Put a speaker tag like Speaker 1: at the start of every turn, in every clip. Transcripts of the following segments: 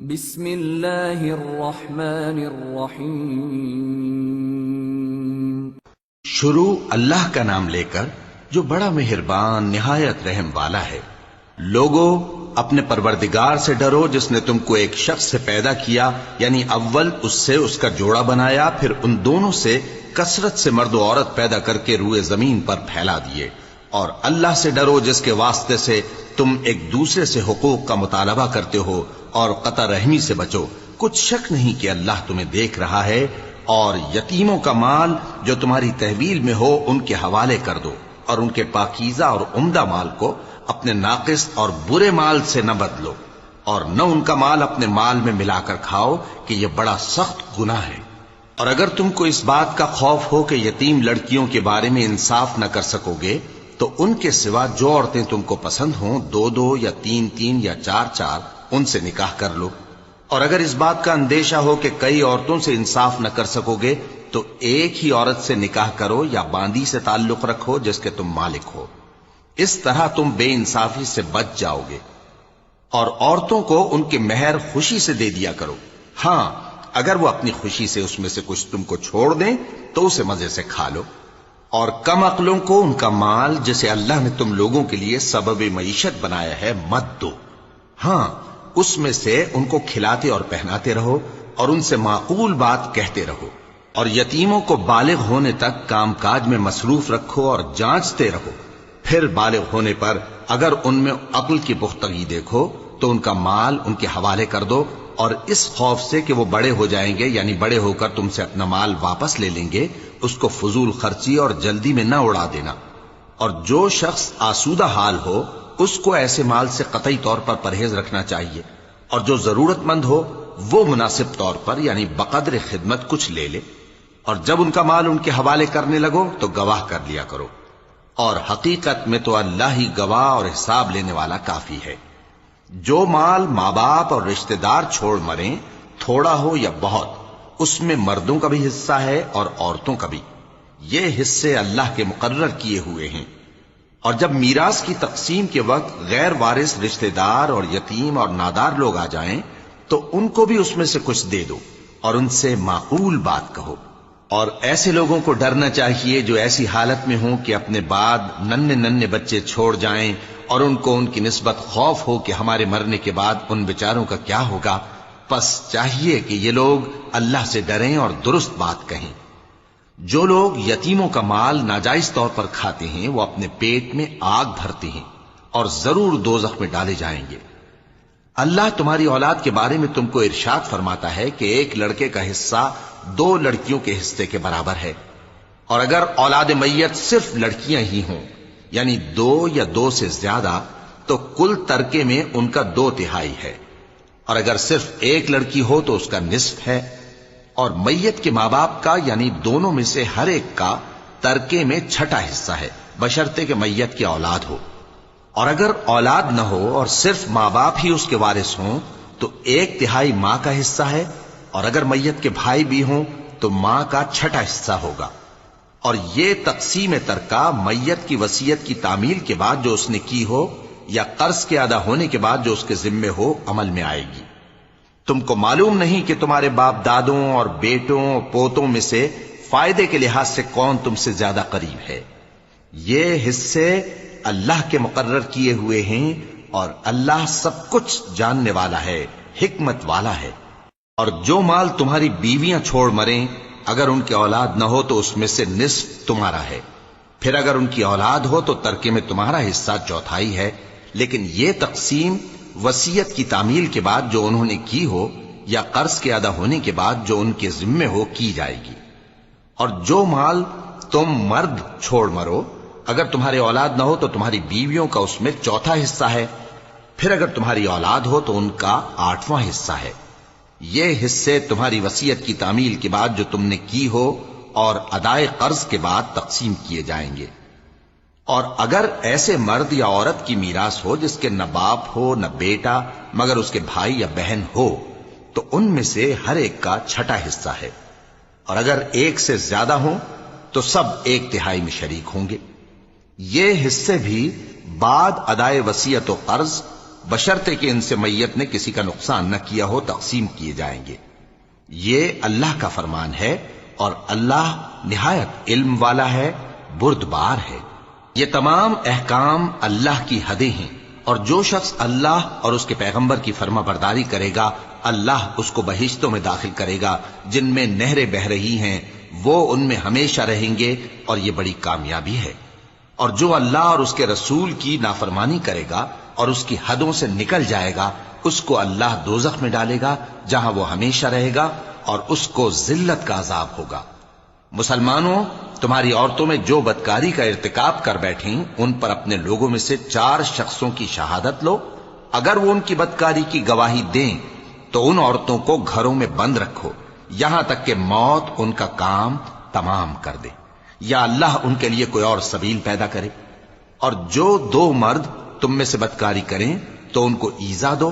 Speaker 1: بسم اللہ الرحمن الرحیم۔
Speaker 2: شروع اللہ کا نام لے کر جو بڑا مہربان نہایت رحم والا ہے۔ لوگو اپنے پروردگار سے ڈرو جس نے تم کو ایک شخص سے پیدا کیا، یعنی اول اس سے اس کا جوڑا بنایا، پھر ان دونوں سے کثرت سے مرد و عورت پیدا کر کے روئے زمین پر پھیلا دیے۔ اور اللہ سے ڈرو جس کے واسطے سے تم ایک دوسرے سے حقوق کا مطالبہ کرتے ہو، اور قطع رحمی سے بچو۔ کچھ شک نہیں کہ اللہ تمہیں دیکھ رہا ہے۔ اور یتیموں کا مال جو تمہاری تحویل میں ہو ان کے حوالے کر دو، اور ان کے پاکیزہ اور عمدہ مال کو اپنے ناقص اور برے مال سے نہ بدلو، اور نہ ان کا مال اپنے مال میں ملا کر کھاؤ کہ یہ بڑا سخت گناہ ہے۔ اور اگر تم کو اس بات کا خوف ہو کہ یتیم لڑکیوں کے بارے میں انصاف نہ کر سکو گے تو ان کے سوا جو عورتیں تم کو پسند ہوں، دو دو یا تین تین یا چار چار، ان سے نکاح کر لو۔ اور اگر اس بات کا اندیشہ ہو کہ کئی عورتوں سے انصاف نہ کر سکو گے تو ایک ہی عورت سے نکاح کرو یا باندی سے تعلق رکھو جس کے تم مالک ہو۔ اس طرح تم بے انصافی سے بچ جاؤ گے۔ اور عورتوں کو ان کے مہر خوشی سے دے دیا کرو۔ ہاں، اگر وہ اپنی خوشی سے اس میں سے کچھ تم کو چھوڑ دیں تو اسے مزے سے کھا لو۔ اور کم عقلوں کو ان کا مال جسے اللہ نے تم لوگوں کے لیے سبب معیشت بنایا ہے مت دو۔ ہاں، اس میں سے ان کو کھلاتے اور پہناتے رہو، اور ان سے معقول بات کہتے رہو۔ اور یتیموں کو بالغ ہونے تک کام کاج میں مصروف رکھو اور جانچتے رہو۔ پھر بالغ ہونے پر اگر ان میں عقل کی پختگی دیکھو تو ان کا مال ان کے حوالے کر دو، اور اس خوف سے کہ وہ بڑے ہو جائیں گے، یعنی بڑے ہو کر تم سے اپنا مال واپس لے لیں گے، اس کو فضول خرچی اور جلدی میں نہ اڑا دینا۔ اور جو شخص آسودہ حال ہو اس کو ایسے مال سے قطعی طور پر پرہیز رکھنا چاہیے، اور جو ضرورت مند ہو وہ مناسب طور پر یعنی بقدر خدمت کچھ لے لے۔ اور جب ان کا مال ان کے حوالے کرنے لگو تو گواہ کر لیا کرو، اور حقیقت میں تو اللہ ہی گواہ اور حساب لینے والا کافی ہے۔ جو مال ماں باپ اور رشتہ دار چھوڑ مریں، تھوڑا ہو یا بہت، اس میں مردوں کا بھی حصہ ہے اور عورتوں کا بھی۔ یہ حصے اللہ کے مقرر کیے ہوئے ہیں۔ اور جب میراث کی تقسیم کے وقت غیر وارث رشتہ دار اور یتیم اور نادار لوگ آ جائیں تو ان کو بھی اس میں سے کچھ دے دو، اور ان سے معقول بات کہو۔ اور ایسے لوگوں کو ڈرنا چاہیے جو ایسی حالت میں ہوں کہ اپنے بعد ننھے ننھے بچے چھوڑ جائیں، اور ان کو ان کی نسبت خوف ہو کہ ہمارے مرنے کے بعد ان بیچاروں کا کیا ہوگا۔ پس چاہیے کہ یہ لوگ اللہ سے ڈریں اور درست بات کہیں۔ جو لوگ یتیموں کا مال ناجائز طور پر کھاتے ہیں وہ اپنے پیٹ میں آگ بھرتے ہیں اور ضرور دوزخ میں ڈالے جائیں گے۔ اللہ تمہاری اولاد کے بارے میں تم کو ارشاد فرماتا ہے کہ ایک لڑکے کا حصہ دو لڑکیوں کے حصے کے برابر ہے۔ اور اگر اولاد میت صرف لڑکیاں ہی ہوں، یعنی دو یا دو سے زیادہ، تو کل ترکے میں ان کا 2/3 ہے۔ اور اگر صرف ایک لڑکی ہو تو اس کا نصف ہے۔ اور میت کے ماں باپ کا یعنی دونوں میں سے ہر ایک کا ترکے میں 6واں حصہ ہے، بشرطے کہ میت کی اولاد ہو۔ اور اگر اولاد نہ ہو اور صرف ماں باپ ہی اس کے وارث ہوں تو 1/3 ماں کا حصہ ہے، اور اگر میت کے بھائی بھی ہوں تو ماں کا 6واں حصہ ہوگا۔ اور یہ تقسیم ترکہ میت کی وصیت کی تعمیل کے بعد جو اس نے کی ہو یا قرض کے ادا ہونے کے بعد جو اس کے ذمے ہو عمل میں آئے گی۔ تم کو معلوم نہیں کہ تمہارے باپ دادوں اور بیٹوں اور پوتوں میں سے فائدے کے لحاظ سے کون تم سے زیادہ قریب ہے۔ یہ حصے اللہ کے مقرر کیے ہوئے ہیں، اور اللہ سب کچھ جاننے والا ہے، حکمت والا ہے۔ اور جو مال تمہاری بیویاں چھوڑ مریں، اگر ان کی اولاد نہ ہو تو اس میں سے نصف تمہارا ہے۔ پھر اگر ان کی اولاد ہو تو ترکے میں تمہارا حصہ 1/4 ہے۔ لیکن یہ تقسیم وصیت کی تعمیل کے بعد جو انہوں نے کی ہو یا قرض کے ادا ہونے کے بعد جو ان کے ذمے ہو کی جائے گی۔ اور جو مال تم مرد چھوڑ مرو، اگر تمہاری اولاد نہ ہو تو تمہاری بیویوں کا اس میں 1/4 حصہ ہے۔ پھر اگر تمہاری اولاد ہو تو ان کا 8واں حصہ ہے۔ یہ حصے تمہاری وصیت کی تعمیل کے بعد جو تم نے کی ہو اور ادائے قرض کے بعد تقسیم کیے جائیں گے۔ اور اگر ایسے مرد یا عورت کی میراث ہو جس کے نہ باپ ہو نہ بیٹا مگر اس کے بھائی یا بہن ہو تو ان میں سے ہر ایک کا 6واں حصہ ہے۔ اور اگر ایک سے زیادہ ہوں تو سب 1/3 میں شریک ہوں گے۔ یہ حصے بھی بعد ادائے وصیت و قرض بشرطے کہ ان سے میت نے کسی کا نقصان نہ کیا ہو تقسیم کیے جائیں گے۔ یہ اللہ کا فرمان ہے اور اللہ نہایت علم والا ہے، بردبار ہے۔ یہ تمام احکام اللہ کی حدیں ہیں، اور جو شخص اللہ اور اس کے پیغمبر کی فرما برداری کرے گا اللہ اس کو بہشتوں میں داخل کرے گا جن میں نہریں بہ رہی ہیں، وہ ان میں ہمیشہ رہیں گے، اور یہ بڑی کامیابی ہے۔ اور جو اللہ اور اس کے رسول کی نافرمانی کرے گا اور اس کی حدوں سے نکل جائے گا اس کو اللہ دوزخ میں ڈالے گا جہاں وہ ہمیشہ رہے گا، اور اس کو ذلت کا عذاب ہوگا۔ مسلمانوں، تمہاری عورتوں میں جو بدکاری کا ارتکاب کر بیٹھیں ان پر اپنے لوگوں میں سے 4 شخصوں کی شہادت لو۔ اگر وہ ان کی بدکاری کی گواہی دیں تو ان عورتوں کو گھروں میں بند رکھو یہاں تک کہ موت ان کا کام تمام کر دے، یا اللہ ان کے لیے کوئی اور سبیل پیدا کرے۔ اور جو 2 مرد تم میں سے بدکاری کریں تو ان کو ایذا دو،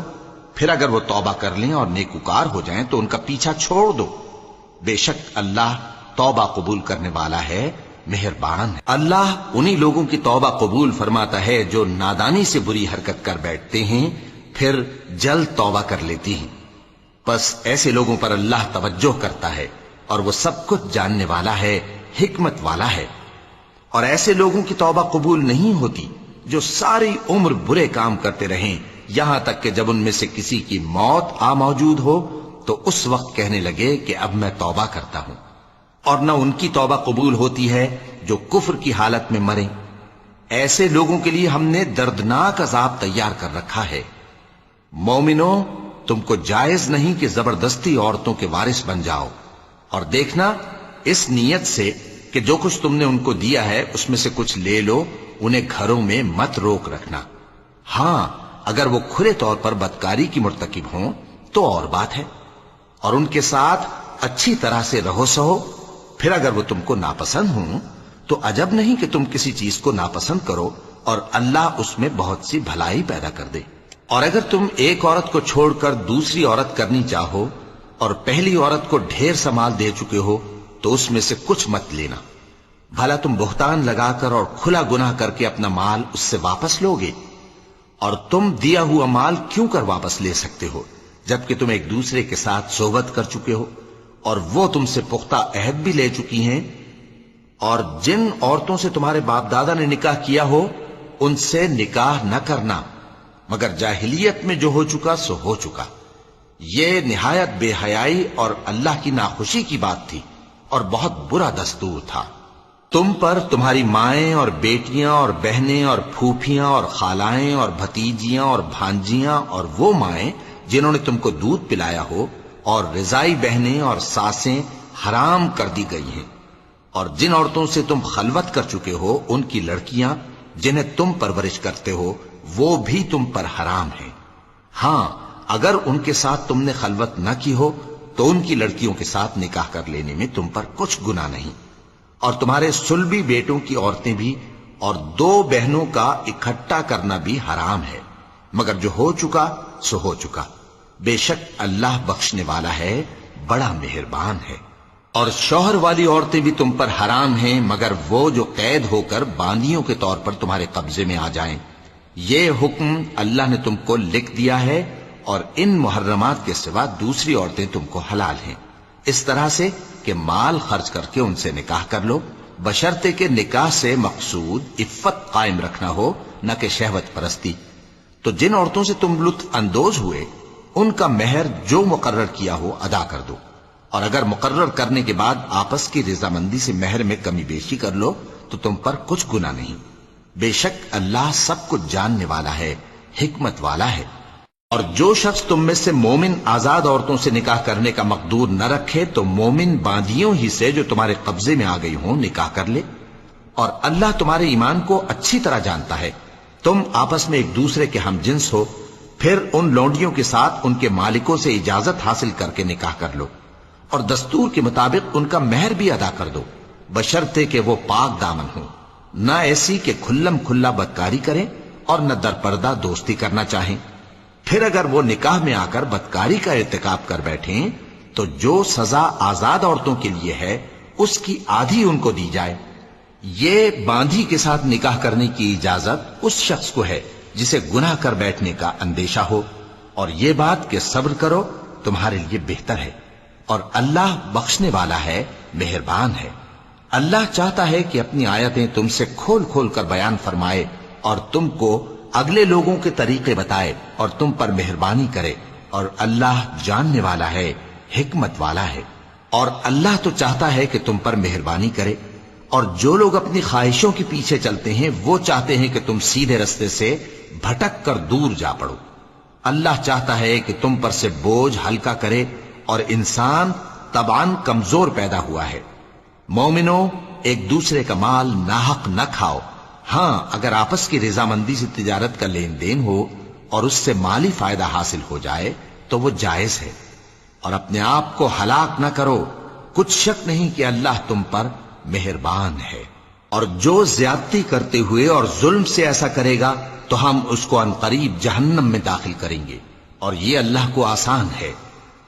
Speaker 2: پھر اگر وہ توبہ کر لیں اور نیکوکار ہو جائیں تو ان کا پیچھا چھوڑ دو۔ بے شک اللہ توبہ قبول کرنے والا ہے، مہربان ہے۔ اللہ انہی لوگوں کی توبہ قبول فرماتا ہے جو نادانی سے بری حرکت کر بیٹھتے ہیں پھر جلد توبہ کر لیتی ہیں۔ پس ایسے لوگوں پر اللہ توجہ کرتا ہے اور وہ سب کچھ جاننے والا ہے، حکمت والا ہے۔ اور ایسے لوگوں کی توبہ قبول نہیں ہوتی جو ساری عمر برے کام کرتے رہیں یہاں تک کہ جب ان میں سے کسی کی موت آ موجود ہو تو اس وقت کہنے لگے کہ اب میں توبہ کرتا ہوں۔ اور نہ ان کی توبہ قبول ہوتی ہے جو کفر کی حالت میں مریں۔ ایسے لوگوں کے لیے ہم نے دردناک عذاب تیار کر رکھا ہے۔ مومنوں، تم کو جائز نہیں کہ زبردستی عورتوں کے وارث بن جاؤ، اور دیکھنا اس نیت سے کہ جو کچھ تم نے ان کو دیا ہے اس میں سے کچھ لے لو، انہیں گھروں میں مت روک رکھنا۔ ہاں، اگر وہ کھلے طور پر بدکاری کی مرتکب ہوں تو اور بات ہے، اور ان کے ساتھ اچھی طرح سے رہو سہو۔ پھر اگر وہ تم کو ناپسند ہوں تو عجب نہیں کہ تم کسی چیز کو ناپسند کرو، اور اللہ اس میں بہت سی بھلائی پیدا کر دے۔ اور اگر تم ایک عورت کو چھوڑ کر دوسری عورت کرنی چاہو اور پہلی عورت کو ڈھیر سا مال دے چکے ہو تو اس میں سے کچھ مت لینا، بھلا تم بہتان لگا کر اور کھلا گناہ کر کے اپنا مال اس سے واپس لوگے؟ اور تم دیا ہوا مال کیوں کر واپس لے سکتے ہو جبکہ تم ایک دوسرے کے ساتھ صحبت کر چکے ہو اور وہ تم سے پختہ عہد بھی لے چکی ہیں؟ اور جن عورتوں سے تمہارے باپ دادا نے نکاح کیا ہو ان سے نکاح نہ کرنا مگر جاہلیت میں جو ہو چکا سو ہو چکا۔ یہ نہایت بے حیائی اور اللہ کی ناخوشی کی بات تھی اور بہت برا دستور تھا۔ تم پر تمہاری مائیں اور بیٹیاں اور بہنیں اور پھوپھیاں اور خالائیں اور بھتیجیاں اور بھانجیاں اور وہ مائیں جنہوں نے تم کو دودھ پلایا ہو اور رضائی بہنیں اور ساسیں حرام کر دی گئی ہیں، اور جن عورتوں سے تم خلوت کر چکے ہو ان کی لڑکیاں جنہیں تم پرورش کرتے ہو وہ بھی تم پر حرام ہیں۔ ہاں، اگر ان کے ساتھ تم نے خلوت نہ کی ہو تو ان کی لڑکیوں کے ساتھ نکاح کر لینے میں تم پر کچھ گناہ نہیں۔ اور تمہارے صلبی بیٹوں کی عورتیں بھی اور 2 بہنوں کا اکٹھا کرنا بھی حرام ہے، مگر جو ہو چکا سو ہو چکا۔ بے شک اللہ بخشنے والا ہے، بڑا مہربان ہے۔ اور شوہر والی عورتیں بھی تم پر حرام ہیں مگر وہ جو قید ہو کر باندیوں کے طور پر تمہارے قبضے میں آ جائیں۔ یہ حکم اللہ نے تم کو لکھ دیا ہے، اور ان محرمات کے سوا دوسری عورتیں تم کو حلال ہیں، اس طرح سے کہ مال خرچ کر کے ان سے نکاح کر لو، بشرطے کہ نکاح سے مقصود عفت قائم رکھنا ہو نہ کہ شہوت پرستی۔ تو جن عورتوں سے تم لطف اندوز ہوئے ان کا مہر جو مقرر کیا ہو ادا کر دو، اور اگر مقرر کرنے کے بعد آپس کی رضامندی سے مہر میں کمی بیشی کر لو تو تم پر کچھ گناہ نہیں۔ بے شک اللہ سب کچھ جاننے والا ہے، حکمت والا ہے۔ اور جو شخص تم میں سے مومن آزاد عورتوں سے نکاح کرنے کا مقدور نہ رکھے تو مومن باندیوں ہی سے جو تمہارے قبضے میں آ گئی ہوں نکاح کر لے، اور اللہ تمہارے ایمان کو اچھی طرح جانتا ہے۔ تم آپس میں ایک دوسرے کے ہم جنس ہو، پھر ان لونڈیوں کے ساتھ ان کے مالکوں سے اجازت حاصل کر کے نکاح کر لو، اور دستور کے مطابق ان کا مہر بھی ادا کر دو، بشرطے کہ وہ پاک دامن ہو، نہ ایسی کہ کھلم کھلا بدکاری کریں اور نہ درپردہ دوستی کرنا چاہیں۔ پھر اگر وہ نکاح میں آ کر بدکاری کا ارتکاب کر بیٹھیں تو جو سزا آزاد عورتوں کے لیے ہے اس کی آدھی ان کو دی جائے۔ یہ باندھی کے ساتھ نکاح کرنے کی اجازت اس شخص کو ہے جسے گناہ کر بیٹھنے کا اندیشہ ہو، اور یہ بات کہ صبر کرو تمہارے لیے بہتر ہے، اور اللہ بخشنے والا ہے، مہربان ہے۔ اللہ چاہتا ہے کہ اپنی آیتیں تم سے کھول کھول کر بیان فرمائے اور تم کو اگلے لوگوں کے طریقے بتائے اور تم پر مہربانی کرے، اور اللہ جاننے والا ہے، حکمت والا ہے۔ اور اللہ تو چاہتا ہے کہ تم پر مہربانی کرے، اور جو لوگ اپنی خواہشوں کے پیچھے چلتے ہیں وہ چاہتے ہیں کہ تم سیدھے رستے سے بھٹک کر دور جا پڑو۔ اللہ چاہتا ہے کہ تم پر سے بوجھ ہلکا کرے، اور انسان طبعاً کمزور پیدا ہوا ہے۔ مومنوں، ایک دوسرے کا مال ناحق نہ کھاؤ، ہاں اگر آپس کی رضامندی سے تجارت کا لین دین ہو اور اس سے مالی فائدہ حاصل ہو جائے تو وہ جائز ہے، اور اپنے آپ کو ہلاک نہ کرو، کچھ شک نہیں کہ اللہ تم پر مہربان ہے۔ اور جو زیادتی کرتے ہوئے اور ظلم سے ایسا کرے گا تو ہم اس کو عنقریب جہنم میں داخل کریں گے، اور یہ اللہ کو آسان ہے۔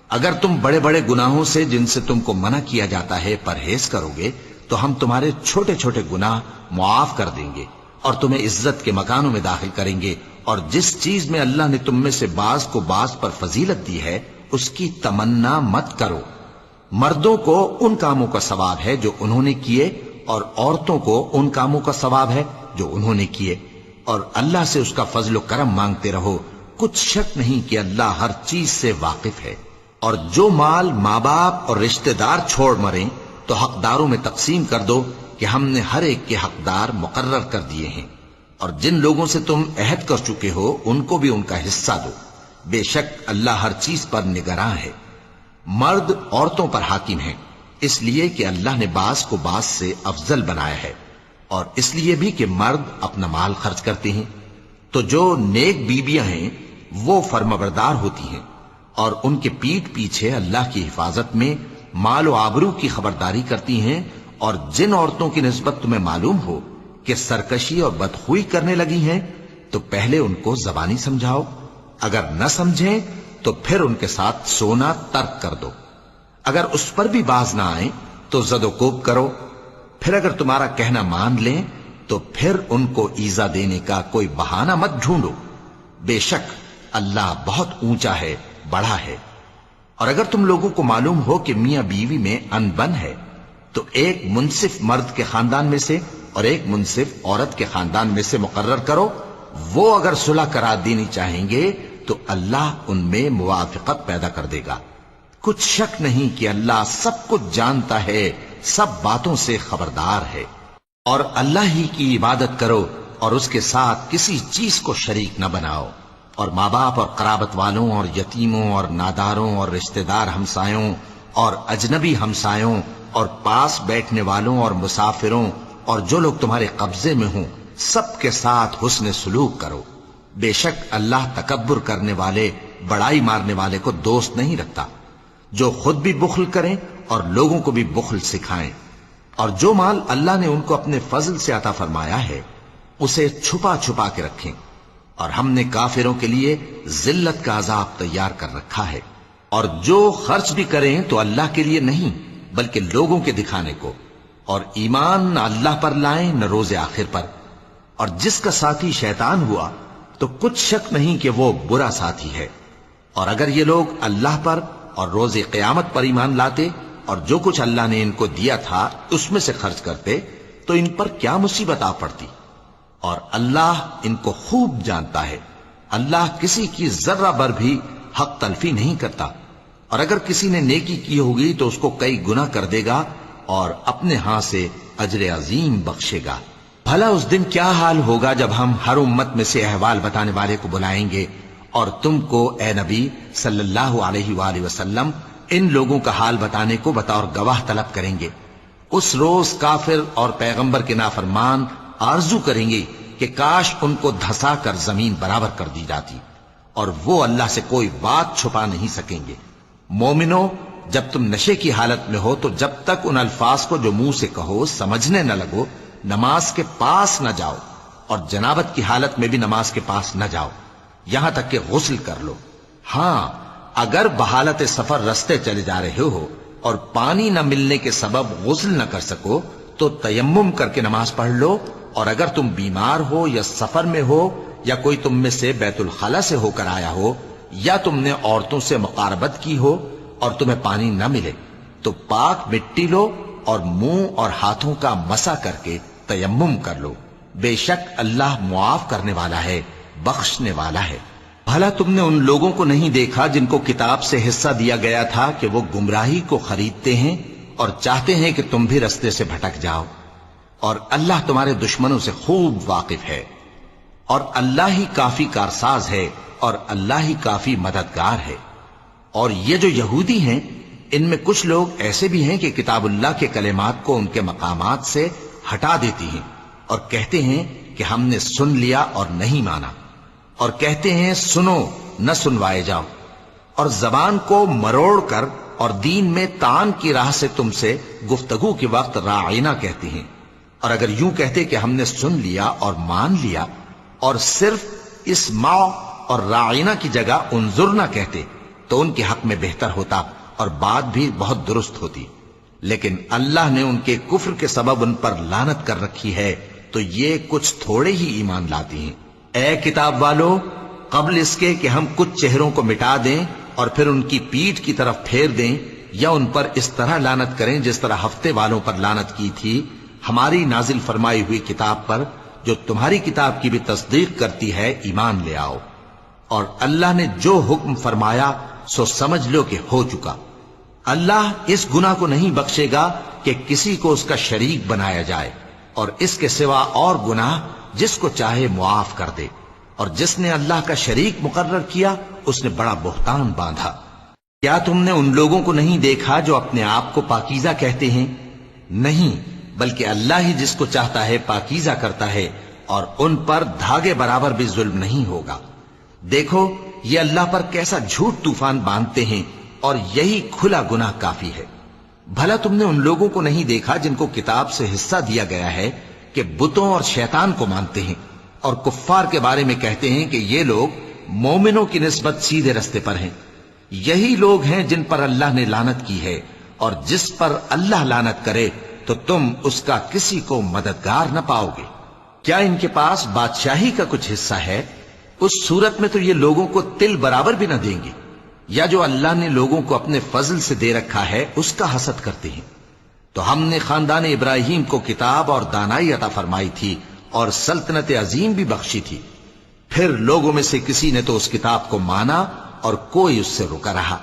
Speaker 2: اگر تم بڑے بڑے گناہوں سے جن سے تم کو منع کیا جاتا ہے پرہیز کرو گے تو ہم تمہارے چھوٹے چھوٹے گناہ معاف کر دیں گے اور تمہیں عزت کے مکانوں میں داخل کریں گے، اور جس چیز میں اللہ نے تم میں سے بعض کو بعض پر فضیلت دی ہے اس کی تمنا مت کرو۔ مردوں کو ان کاموں کا ثواب ہے جو انہوں نے کیے، اور عورتوں کو ان کاموں کا ثواب ہے جو انہوں نے کیے، اور اللہ سے اس کا فضل و کرم مانگتے رہو، کچھ شک نہیں کہ اللہ ہر چیز سے واقف ہے۔ اور جو مال ماں باپ اور رشتہ دار چھوڑ مریں تو حقداروں میں تقسیم کر دو کہ ہم نے ہر ایک کے حقدار مقرر کر دیے ہیں، اور جن لوگوں سے تم عہد کر چکے ہو ان کو بھی ان کا حصہ دو، بے شک اللہ ہر چیز پر نگراں ہے۔ مرد عورتوں پر حاکم ہیں، اس لیے کہ اللہ نے بعض کو بعض سے افضل بنایا ہے، اور اس لیے بھی کہ مرد اپنا مال خرچ کرتے ہیں، تو جو نیک بیویاں ہیں وہ فرمانبردار ہوتی ہیں، اور ان کے پیٹھ پیچھے اللہ کی حفاظت میں مال و آبرو کی خبرداری کرتی ہیں۔ اور جن عورتوں کی نسبت تمہیں معلوم ہو کہ سرکشی اور بدخوئی کرنے لگی ہیں تو پہلے ان کو زبانی سمجھاؤ، اگر نہ سمجھیں تو پھر ان کے ساتھ سونا ترک کر دو، اگر اس پر بھی باز نہ آئیں تو زد و کوب کرو، پھر اگر تمہارا کہنا مان لیں تو پھر ان کو ایذا دینے کا کوئی بہانہ مت ڈھونڈو، بے شک اللہ بہت اونچا ہے، بڑا ہے۔ اور اگر تم لوگوں کو معلوم ہو کہ میاں بیوی میں انبن ہے تو ایک منصف مرد کے خاندان میں سے اور ایک منصف عورت کے خاندان میں سے مقرر کرو، وہ اگر صلح کرا دینی چاہیں گے تو اللہ ان میں موافقت پیدا کر دے گا۔ کچھ شک نہیں کہ اللہ سب کچھ جانتا ہے، سب باتوں سے خبردار ہے۔ اور اللہ ہی کی عبادت کرو اور اس کے ساتھ کسی چیز کو شریک نہ بناؤ، اور ماں باپ اور قرابت والوں اور یتیموں اور ناداروں اور رشتہ دار ہمسایوں اور اجنبی ہمسایوں اور پاس بیٹھنے والوں اور مسافروں اور جو لوگ تمہارے قبضے میں ہوں سب کے ساتھ حسن سلوک کرو، بے شک اللہ تکبر کرنے والے، بڑائی مارنے والے کو دوست نہیں رکھتا۔ جو خود بھی بخل کریں اور لوگوں کو بھی بخل سکھائیں، اور جو مال اللہ نے ان کو اپنے فضل سے عطا فرمایا ہے اسے چھپا چھپا کے رکھیں، اور ہم نے کافروں کے لیے ذلت کا عذاب تیار کر رکھا ہے۔ اور جو خرچ بھی کریں تو اللہ کے لیے نہیں بلکہ لوگوں کے دکھانے کو، اور ایمان نہ اللہ پر لائیں نہ روز آخر پر، اور جس کا ساتھی شیطان ہوا تو کچھ شک نہیں کہ وہ برا ساتھی ہے۔ اور اگر یہ لوگ اللہ پر اور روز قیامت پر ایمان لاتے اور جو کچھ اللہ نے ان کو دیا تھا اس میں سے خرچ کرتے تو ان پر کیا مصیبت آ پڑتی، اور اللہ ان کو خوب جانتا ہے۔ اللہ کسی کی ذرہ بر بھی حق تلفی نہیں کرتا، اور اگر کسی نے نیکی کی ہوگی تو اس کو کئی گنا کر دے گا اور اپنے ہاں سے اجر عظیم بخشے گا۔ بھلا اس دن کیا حال ہوگا جب ہم ہر امت میں سے احوال بتانے والے کو بلائیں گے اور تم کو اے نبی صلی اللہ علیہ وآلہ وسلم ان لوگوں کا حال بتانے کو بطور گواہ طلب کریں گے۔ اس روز کافر اور پیغمبر کے نافرمان آرزو کریں گے کہ کاش ان کو دھسا کر زمین برابر کر دی جاتی، اور وہ اللہ سے کوئی بات چھپا نہیں سکیں گے۔ مومنو، جب تم نشے کی حالت میں ہو تو جب تک ان الفاظ کو جو منہ سے کہو سمجھنے نہ لگو نماز کے پاس نہ جاؤ، اور جنابت کی حالت میں بھی نماز کے پاس نہ جاؤ یہاں تک کہ غسل کر لو۔ ہاں، اگر بحالت سفر رستے چلے جا رہے ہو اور پانی نہ ملنے کے سبب غسل نہ کر سکو تو تیمم کر کے نماز پڑھ لو، اور اگر تم بیمار ہو یا سفر میں ہو یا کوئی تم میں سے بیت الخلا سے ہو کر آیا ہو، یا تم نے عورتوں سے مقاربت کی ہو اور تمہیں پانی نہ ملے، تو پاک مٹی لو اور منہ اور ہاتھوں کا مسح کر کے تیمم کر لو، بے شک اللہ معاف کرنے والا ہے، بخشنے والا ہے۔ بھلا تم نے ان لوگوں کو نہیں دیکھا جن کو کتاب سے حصہ دیا گیا تھا کہ وہ گمراہی کو خریدتے ہیں اور چاہتے ہیں کہ تم بھی رستے سے بھٹک جاؤ، اور اللہ تمہارے دشمنوں سے خوب واقف ہے، اور اللہ ہی کافی کارساز ہے، اور اللہ ہی کافی مددگار ہے۔ اور یہ جو یہودی ہیں، ان میں کچھ لوگ ایسے بھی ہیں کہ کتاب اللہ کے کلمات کو ان کے مقامات سے ہٹا دیتی ہیں اور کہتے ہیں کہ ہم نے سن لیا اور نہیں مانا، اور کہتے ہیں سنو نہ سنوائے جاؤ، اور زبان کو مروڑ کر اور دین میں طعن کی راہ سے تم سے گفتگو کے وقت راعینا کہتی ہیں۔ اور اگر یوں کہتے کہ ہم نے سن لیا اور مان لیا، اور صرف اسمع اور راعینا کی جگہ انظرنا کہتے، تو ان کے حق میں بہتر ہوتا اور بات بھی بہت درست ہوتی، لیکن اللہ نے ان کے کفر کے سبب ان پر لعنت کر رکھی ہے، تو یہ کچھ تھوڑے ہی ایمان لاتی ہیں۔ اے کتاب والو، قبل اس کے کہ ہم کچھ چہروں کو مٹا دیں اور پھر ان کی پیٹھ کی طرف پھیر دیں یا ان پر اس طرح لعنت کریں جس طرح ہفتے والوں پر لعنت کی تھی، ہماری نازل فرمائی ہوئی کتاب پر جو تمہاری کتاب کی بھی تصدیق کرتی ہے ایمان لے آؤ، اور اللہ نے جو حکم فرمایا سو سمجھ لو کہ ہو چکا۔ اللہ اس گناہ کو نہیں بخشے گا کہ کسی کو اس کا شریک بنایا جائے، اور اس کے سوا اور گناہ جس کو چاہے معاف کر دے، اور جس نے اللہ کا شریک مقرر کیا اس نے بڑا بہتان باندھا۔ کیا تم نے ان لوگوں کو نہیں دیکھا جو اپنے آپ کو پاکیزہ کہتے ہیں؟ نہیں، بلکہ اللہ ہی جس کو چاہتا ہے پاکیزہ کرتا ہے، اور ان پر دھاگے برابر بھی ظلم نہیں ہوگا۔ دیکھو یہ اللہ پر کیسا جھوٹ طوفان باندھتے ہیں، اور یہی کھلا گناہ کافی ہے۔ بھلا تم نے ان لوگوں کو نہیں دیکھا جن کو کتاب سے حصہ دیا گیا ہے کہ بتوں اور شیطان کو مانتے ہیں، اور کفار کے بارے میں کہتے ہیں کہ یہ لوگ مومنوں کی نسبت سیدھے رستے پر ہیں۔ یہی لوگ ہیں جن پر اللہ نے لعنت کی ہے، اور جس پر اللہ لعنت کرے تو تم اس کا کسی کو مددگار نہ پاؤ گے۔ کیا ان کے پاس بادشاہی کا کچھ حصہ ہے؟ اس صورت میں تو یہ لوگوں کو تل برابر بھی نہ دیں گے، یا جو اللہ نے لوگوں کو اپنے فضل سے دے رکھا ہے اس کا حسد کرتے ہیں۔ تو ہم نے خاندان ابراہیم کو کتاب اور دانائی عطا فرمائی تھی اور سلطنت عظیم بھی بخشی تھی، پھر لوگوں میں سے کسی نے تو اس کتاب کو مانا اور کوئی اس سے رکا رہا،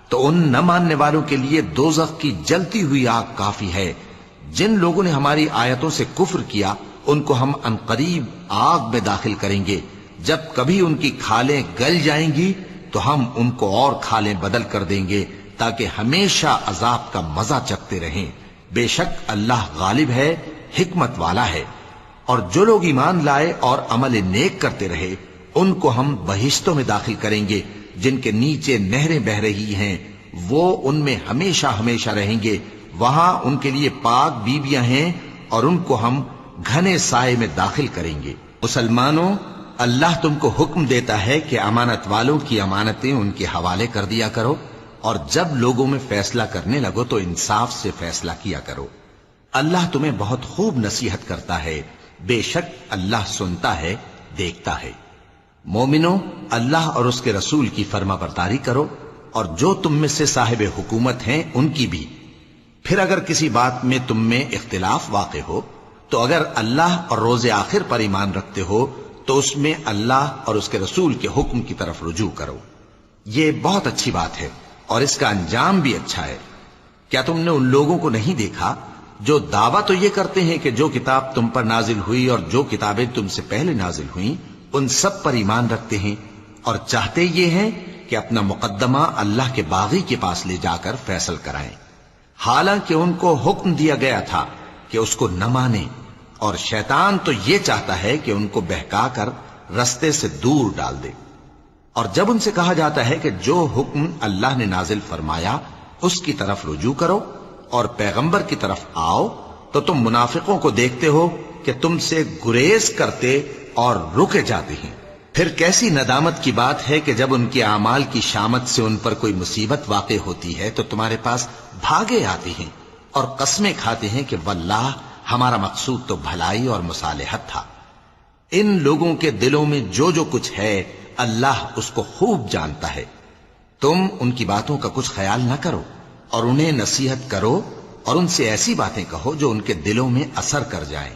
Speaker 2: تو ان نہ ماننے والوں کے لیے دوزخ کی جلتی ہوئی آگ کافی ہے۔ جن لوگوں نے ہماری آیتوں سے کفر کیا ان کو ہم عنقریب آگ میں داخل کریں گے، جب کبھی ان کی کھالیں گل جائیں گی تو ہم ان کو اور کھالیں بدل کر دیں گے تاکہ ہمیشہ عذاب کا مزہ چکھتے رہیں۔ بے شک اللہ غالب ہے، حکمت والا ہے۔ اور جو لوگ ایمان لائے اور عمل نیک کرتے رہے ان کو ہم بہشتوں میں داخل کریں گے جن کے نیچے نہریں بہ رہی ہیں، وہ ان میں ہمیشہ ہمیشہ رہیں گے، وہاں ان کے لیے پاک بیویاں ہیں اور ان کو ہم گھنے سائے میں داخل کریں گے۔ مسلمانوں، اللہ تم کو حکم دیتا ہے کہ امانت والوں کی امانتیں ان کے حوالے کر دیا کرو، اور جب لوگوں میں فیصلہ کرنے لگو تو انصاف سے فیصلہ کیا کرو۔ اللہ تمہیں بہت خوب نصیحت کرتا ہے، بے شک اللہ سنتا ہے، دیکھتا ہے۔ مومنوں، اللہ اور اس کے رسول کی فرما برداری کرو، اور جو تم میں سے صاحب حکومت ہیں ان کی بھی۔ پھر اگر کسی بات میں تم میں اختلاف واقع ہو تو اگر اللہ اور روز آخر پر ایمان رکھتے ہو تو اس میں اللہ اور اس کے رسول کے حکم کی طرف رجوع کرو۔ یہ بہت اچھی بات ہے اور اس کا انجام بھی اچھا ہے۔ کیا تم نے ان لوگوں کو نہیں دیکھا جو دعویٰ تو یہ کرتے ہیں کہ جو کتاب تم پر نازل ہوئی اور جو کتابیں تم سے پہلے نازل ہوئیں ان سب پر ایمان رکھتے ہیں، اور چاہتے یہ ہیں کہ اپنا مقدمہ اللہ کے باغی کے پاس لے جا کر فیصل کرائیں، حالانکہ ان کو حکم دیا گیا تھا کہ اس کو نہ مانیں، اور شیطان تو یہ چاہتا ہے کہ ان کو بہکا کر رستے سے دور ڈال دے۔ اور جب ان سے کہا جاتا ہے کہ جو حکم اللہ نے نازل فرمایا اس کی طرف رجوع کرو اور پیغمبر کی طرف آؤ، تو تم منافقوں کو دیکھتے ہو کہ تم سے گریز کرتے اور رکے جاتے ہیں۔ پھر کیسی ندامت کی بات ہے کہ جب ان کے اعمال کی شامت سے ان پر کوئی مصیبت واقع ہوتی ہے تو تمہارے پاس بھاگے آتے ہیں اور قسمیں کھاتے ہیں کہ واللہ ہمارا مقصود تو بھلائی اور مصالحت تھا۔ ان لوگوں کے دلوں میں جو جو کچھ ہے اللہ اس کو خوب جانتا ہے۔ تم ان کی باتوں کا کچھ خیال نہ کرو اور انہیں نصیحت کرو اور ان سے ایسی باتیں کہو جو ان کے دلوں میں اثر کر جائیں۔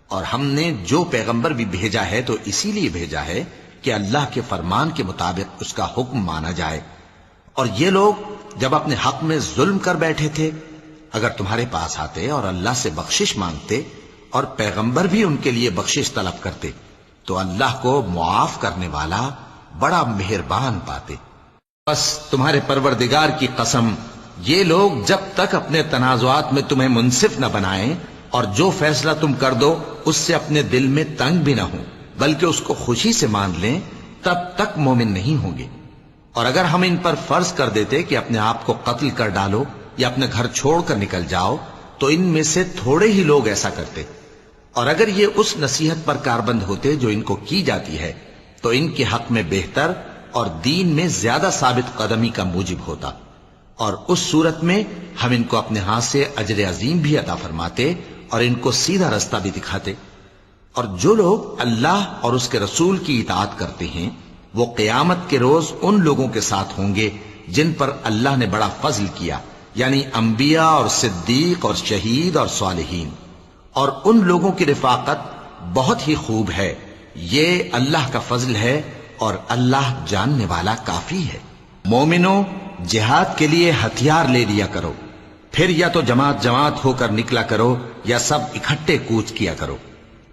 Speaker 2: اور ہم نے جو پیغمبر بھی بھیجا ہے تو اسی لیے بھیجا ہے کہ اللہ کے فرمان کے مطابق اس کا حکم مانا جائے۔ اور یہ لوگ جب اپنے حق میں ظلم کر بیٹھے تھے، اگر تمہارے پاس آتے اور اللہ سے بخشش مانگتے اور پیغمبر بھی ان کے لیے بخشش طلب کرتے تو اللہ کو معاف کرنے والا بڑا مہربان پاتے۔ بس تمہارے پروردگار کی قسم، یہ لوگ جب تک اپنے تنازعات میں تمہیں منصف نہ بنائیں اور جو فیصلہ تم کر دو اس سے اپنے دل میں تنگ بھی نہ ہوں بلکہ اس کو خوشی سے مان لیں، تب تک مومن نہیں ہوں گے۔ اور اگر ہم ان پر فرض کر دیتے کہ اپنے آپ کو قتل کر ڈالو یا اپنے گھر چھوڑ کر نکل جاؤ تو ان میں سے تھوڑے ہی لوگ ایسا کرتے، اور اگر یہ اس نصیحت پر کاربند ہوتے جو ان کو کی جاتی ہے تو ان کے حق میں بہتر اور دین میں زیادہ ثابت قدمی کا موجب ہوتا، اور اس صورت میں ہم ان کو اپنے ہاتھ سے اجر عظیم بھی عطا فرماتے اور ان کو سیدھا رستہ بھی دکھاتے۔ اور جو لوگ اللہ اور اس کے رسول کی اطاعت کرتے ہیں وہ قیامت کے روز ان لوگوں کے ساتھ ہوں گے جن پر اللہ نے بڑا فضل کیا، یعنی انبیاء اور صدیق اور شہید اور صالحین، اور ان لوگوں کی رفاقت بہت ہی خوب ہے۔ یہ اللہ کا فضل ہے اور اللہ جاننے والا کافی ہے۔ مومنوں، جہاد کے لیے ہتھیار لے لیا کرو، پھر یا تو جماعت جماعت ہو کر نکلا کرو یا سب اکٹھے کوچ کیا کرو۔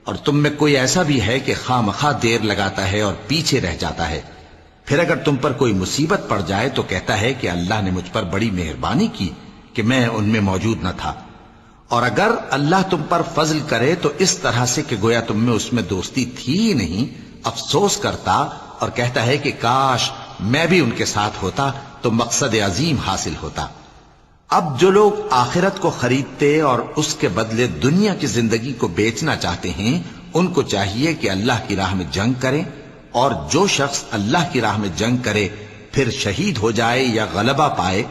Speaker 2: اور تم میں کوئی ایسا بھی ہے کہ خواہ مخواہ دیر لگاتا ہے اور پیچھے رہ جاتا ہے، پھر اگر تم پر کوئی مصیبت پڑ جائے تو کہتا ہے کہ اللہ نے مجھ پر بڑی مہربانی کی کہ میں ان میں موجود نہ تھا۔ اور اگر اللہ تم پر فضل کرے تو اس طرح سے کہ گویا تم میں اس میں دوستی تھی ہی نہیں، افسوس کرتا اور کہتا ہے کہ کاش میں بھی ان کے ساتھ ہوتا تو مقصد عظیم حاصل ہوتا۔ اب جو لوگ آخرت کو خریدتے اور اس کے بدلے دنیا کی زندگی کو بیچنا چاہتے ہیں ان کو چاہیے کہ اللہ کی راہ میں جنگ کریں، اور جو شخص اللہ کی راہ میں جنگ کرے پھر شہید ہو جائے یا غلبہ پائے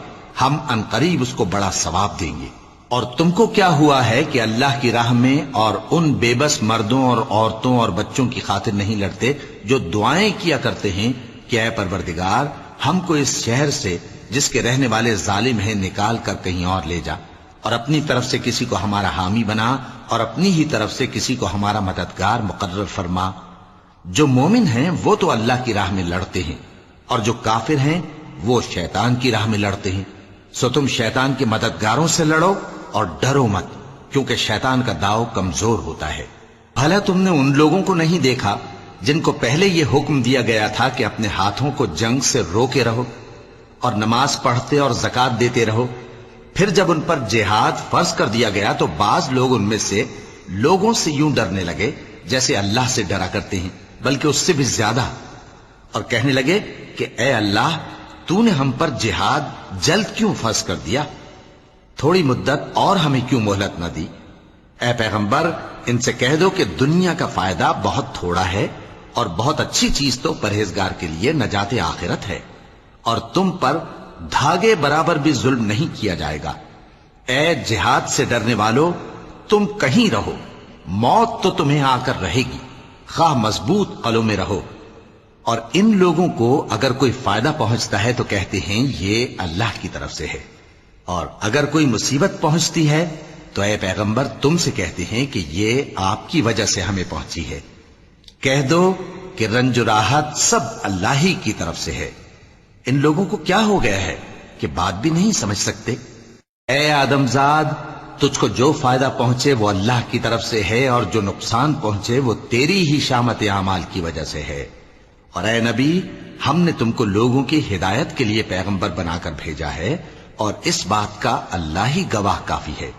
Speaker 2: ہم عنقریب اس کو بڑا ثواب دیں گے۔ اور تم کو کیا ہوا ہے کہ اللہ کی راہ میں اور ان بے بس مردوں اور عورتوں اور بچوں کی خاطر نہیں لڑتے جو دعائیں کیا کرتے ہیں کہ اے پروردگار ہم کو اس شہر سے جس کے رہنے والے ظالم ہیں نکال کر کہیں اور لے جا، اور اپنی طرف سے کسی کو ہمارا حامی بنا اور اپنی ہی طرف سے کسی کو ہمارا مددگار مقرر فرما۔ جو مومن ہیں وہ تو اللہ کی راہ میں لڑتے ہیں، اور جو کافر ہیں وہ شیطان کی راہ میں لڑتے ہیں، سو تم شیطان کے مددگاروں سے لڑو اور ڈرو مت، کیونکہ شیطان کا داؤ کمزور ہوتا ہے۔ بھلا تم نے ان لوگوں کو نہیں دیکھا جن کو پہلے یہ حکم دیا گیا تھا کہ اپنے ہاتھوں کو جنگ سے روکے رہو اور نماز پڑھتے اور زکوٰۃ دیتے رہو، پھر جب ان پر جہاد فرض کر دیا گیا تو بعض لوگ ان میں سے لوگوں سے یوں ڈرنے لگے جیسے اللہ سے ڈرا کرتے ہیں، بلکہ اس سے بھی زیادہ، اور کہنے لگے کہ اے اللہ تو نے ہم پر جہاد جلد کیوں فرض کر دیا، تھوڑی مدت اور ہمیں کیوں مہلت نہ دی۔ اے پیغمبر ان سے کہہ دو کہ دنیا کا فائدہ بہت تھوڑا ہے اور بہت اچھی چیز تو پرہیزگار کے لیے نجات آخرت ہے، اور تم پر دھاگے برابر بھی ظلم نہیں کیا جائے گا۔ اے جہاد سے ڈرنے والو، تم کہیں رہو، موت تو تمہیں آ کر رہے گی، خواہ مضبوط قلعوں میں رہو۔ اور ان لوگوں کو اگر کوئی فائدہ پہنچتا ہے تو کہتے ہیں یہ اللہ کی طرف سے ہے، اور اگر کوئی مصیبت پہنچتی ہے تو اے پیغمبر تم سے کہتے ہیں کہ یہ آپ کی وجہ سے ہمیں پہنچی ہے۔ کہہ دو کہ رنج و راحت سب اللہ ہی کی طرف سے ہے۔ ان لوگوں کو کیا ہو گیا ہے کہ بات بھی نہیں سمجھ سکتے؟ اے آدم زاد، تجھ کو جو فائدہ پہنچے وہ اللہ کی طرف سے ہے، اور جو نقصان پہنچے وہ تیری ہی شامت اعمال کی وجہ سے ہے۔ اور اے نبی، ہم نے تم کو لوگوں کی ہدایت کے لیے پیغمبر بنا کر بھیجا ہے، اور اس بات کا اللہ ہی گواہ کافی ہے۔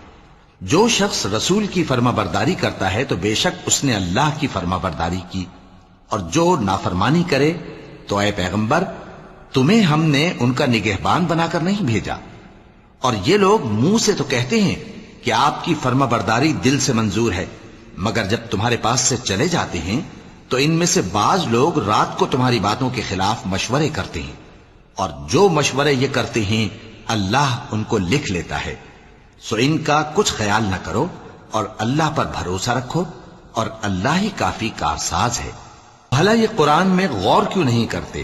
Speaker 2: جو شخص رسول کی فرما برداری کرتا ہے تو بے شک اس نے اللہ کی فرما برداری کی، اور جو نافرمانی کرے تو اے پیغمبر تمہیں ہم نے ان کا نگہبان بنا کر نہیں بھیجا۔ اور یہ لوگ منہ سے تو کہتے ہیں کہ آپ کی فرما برداری دل سے منظور ہے، مگر جب تمہارے پاس سے چلے جاتے ہیں تو ان میں سے بعض لوگ رات کو تمہاری باتوں کے خلاف مشورے کرتے ہیں، اور جو مشورے یہ کرتے ہیں اللہ ان کو لکھ لیتا ہے۔ سو ان کا کچھ خیال نہ کرو اور اللہ پر بھروسہ رکھو، اور اللہ ہی کافی کارساز ہے۔ بھلا یہ قرآن میں غور کیوں نہیں کرتے؟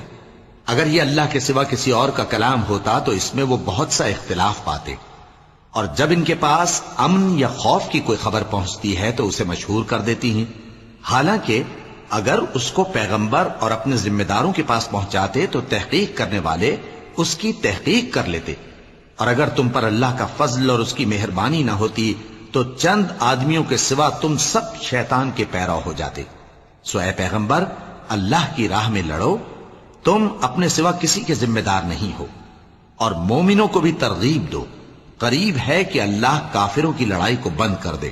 Speaker 2: اگر یہ اللہ کے سوا کسی اور کا کلام ہوتا تو اس میں وہ بہت سا اختلاف پاتے، اور جب ان کے پاس امن یا خوف کی کوئی خبر پہنچتی ہے تو اسے مشہور کر دیتی ہیں، حالانکہ اگر اس کو پیغمبر اور اپنے ذمہ داروں کے پاس پہنچاتے تو تحقیق کرنے والے اس کی تحقیق کر لیتے، اور اگر تم پر اللہ کا فضل اور اس کی مہربانی نہ ہوتی تو چند آدمیوں کے سوا تم سب شیطان کے پیرو ہو جاتے۔ سو اے پیغمبر، اللہ کی راہ میں لڑو، تم اپنے سوا کسی کے ذمہ دار نہیں ہو، اور مومنوں کو بھی ترغیب دو، قریب ہے کہ اللہ کافروں کی لڑائی کو بند کر دے،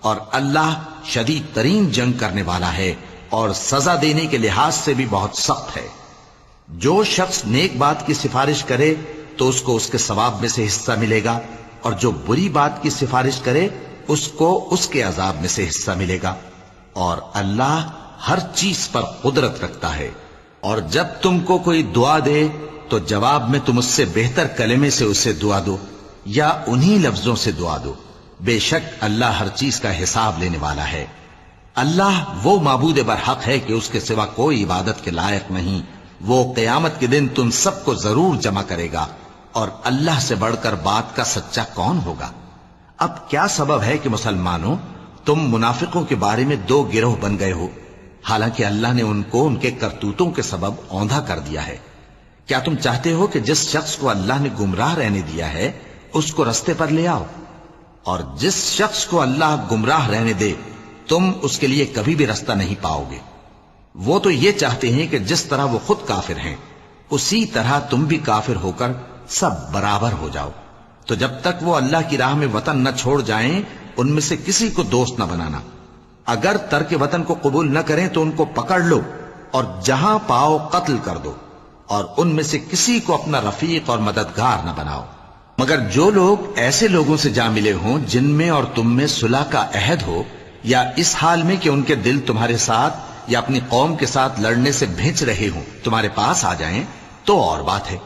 Speaker 2: اور اللہ شدید ترین جنگ کرنے والا ہے اور سزا دینے کے لحاظ سے بھی بہت سخت ہے۔ جو شخص نیک بات کی سفارش کرے تو اس کو اس کے ثواب میں سے حصہ ملے گا، اور جو بری بات کی سفارش کرے اس کو اس کے عذاب میں سے حصہ ملے گا، اور اللہ ہر چیز پر قدرت رکھتا ہے۔ اور جب تم کو کوئی دعا دے تو جواب میں تم اس سے بہتر کلمے سے اسے دعا دو یا انہی لفظوں سے دعا دو، بے شک اللہ ہر چیز کا حساب لینے والا ہے۔ اللہ وہ معبود برحق ہے کہ اس کے سوا کوئی عبادت کے لائق نہیں، وہ قیامت کے دن تم سب کو ضرور جمع کرے گا، اور اللہ سے بڑھ کر بات کا سچا کون ہوگا؟ اب کیا سبب ہے کہ مسلمانوں تم منافقوں کے بارے میں دو گروہ بن گئے ہو، حالانکہ اللہ نے ان کو ان کے کرتوتوں کے سبب اوندھا کر دیا ہے؟ کیا تم چاہتے ہو کہ جس شخص کو اللہ نے گمراہ رہنے دیا ہے اس کو رستے پر لے آؤ، اور جس شخص کو اللہ گمراہ رہنے دے تم اس کے لیے کبھی بھی رستہ نہیں پاؤ گے؟ وہ تو یہ چاہتے ہیں کہ جس طرح وہ خود کافر ہیں اسی طرح تم بھی کافر ہو کر سب برابر ہو جاؤ۔ تو جب تک وہ اللہ کی راہ میں وطن نہ چھوڑ جائیں ان میں سے کسی کو دوست نہ بنانا، اگر ترک وطن کو قبول نہ کریں تو ان کو پکڑ لو اور جہاں پاؤ قتل کر دو، اور ان میں سے کسی کو اپنا رفیق اور مددگار نہ بناؤ، مگر جو لوگ ایسے لوگوں سے جا ملے ہوں جن میں اور تم میں صلح کا عہد ہو، یا اس حال میں کہ ان کے دل تمہارے ساتھ یا اپنی قوم کے ساتھ لڑنے سے بھنچ رہے ہوں تمہارے پاس آ جائیں تو اور بات ہے،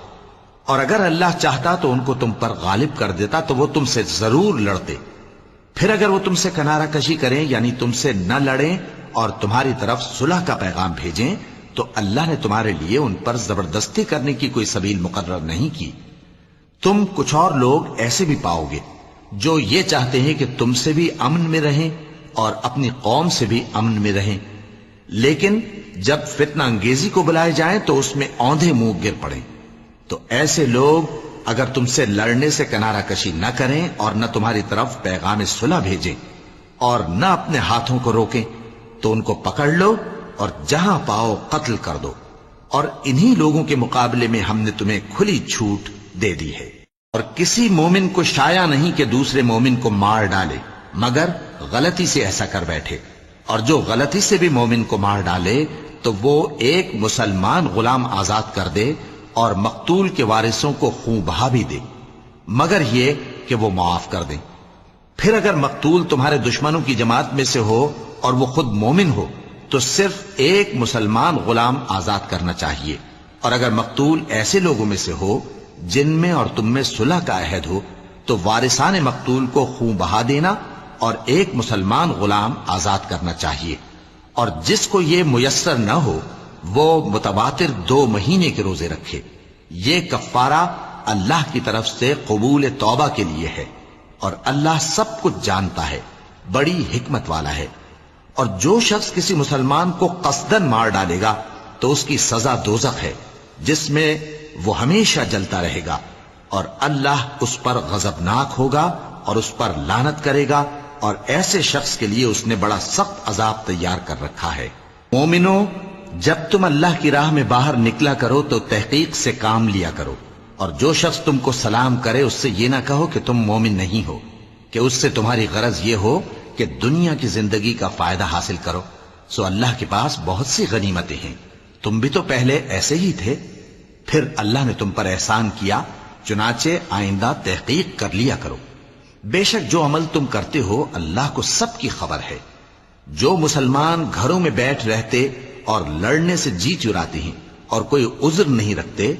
Speaker 2: اور اگر اللہ چاہتا تو ان کو تم پر غالب کر دیتا تو وہ تم سے ضرور لڑتے۔ پھر اگر وہ تم سے کنارہ کشی کریں یعنی تم سے نہ لڑیں اور تمہاری طرف صلح کا پیغام بھیجیں تو اللہ نے تمہارے لیے ان پر زبردستی کرنے کی کوئی سبیل مقرر نہیں کی۔ تم کچھ اور لوگ ایسے بھی پاؤ گے جو یہ چاہتے ہیں کہ تم سے بھی امن میں رہیں اور اپنی قوم سے بھی امن میں رہیں، لیکن جب فتنہ انگیزی کو بلائے جائیں تو اس میں اوندھے منہ گر پڑیں۔ تو ایسے لوگ اگر تم سے لڑنے سے کنارہ کشی نہ کریں اور نہ تمہاری طرف پیغام صلح بھیجیں اور نہ اپنے ہاتھوں کو روکیں تو ان کو پکڑ لو اور جہاں پاؤ قتل کر دو، اور انہی لوگوں کے مقابلے میں ہم نے تمہیں کھلی چھوٹ دے دی ہے۔ اور کسی مومن کو شایع نہیں کہ دوسرے مومن کو مار ڈالے مگر غلطی سے ایسا کر بیٹھے، اور جو غلطی سے بھی مومن کو مار ڈالے تو وہ ایک مسلمان غلام آزاد کر دے اور مقتول کے وارثوں کو خون بہا بھی دے، مگر یہ کہ وہ معاف کر دیں۔ پھر اگر مقتول تمہارے دشمنوں کی جماعت میں سے ہو اور وہ خود مومن ہو تو صرف ایک مسلمان غلام آزاد کرنا چاہیے، اور اگر مقتول ایسے لوگوں میں سے ہو جن میں اور تم میں صلح کا عہد ہو تو وارثان مقتول کو خون بہا دینا اور ایک مسلمان غلام آزاد کرنا چاہیے، اور جس کو یہ میسر نہ ہو وہ متواتر 2 مہینے کے روزے رکھے۔ یہ کفارہ اللہ کی طرف سے قبول توبہ کے لیے ہے، اور اللہ سب کچھ جانتا ہے، بڑی حکمت والا ہے۔ اور جو شخص کسی مسلمان کو قصدن مار ڈالے گا تو اس کی سزا دوزخ ہے جس میں وہ ہمیشہ جلتا رہے گا، اور اللہ اس پر غضبناک ہوگا اور اس پر لعنت کرے گا، اور ایسے شخص کے لیے اس نے بڑا سخت عذاب تیار کر رکھا ہے۔ مومنوں، جب تم اللہ کی راہ میں باہر نکلا کرو تو تحقیق سے کام لیا کرو، اور جو شخص تم کو سلام کرے اس سے یہ نہ کہو کہ تم مومن نہیں ہو، کہ اس سے تمہاری غرض یہ ہو کہ دنیا کی زندگی کا فائدہ حاصل کرو۔ سو اللہ کے پاس بہت سی غنیمتیں ہیں، تم بھی تو پہلے ایسے ہی تھے، پھر اللہ نے تم پر احسان کیا، چنانچہ آئندہ تحقیق کر لیا کرو۔ بے شک جو عمل تم کرتے ہو اللہ کو سب کی خبر ہے۔ جو مسلمان گھروں میں بیٹھ رہتے اور لڑنے سے جی چراتے ہیں اور کوئی عذر نہیں رکھتے،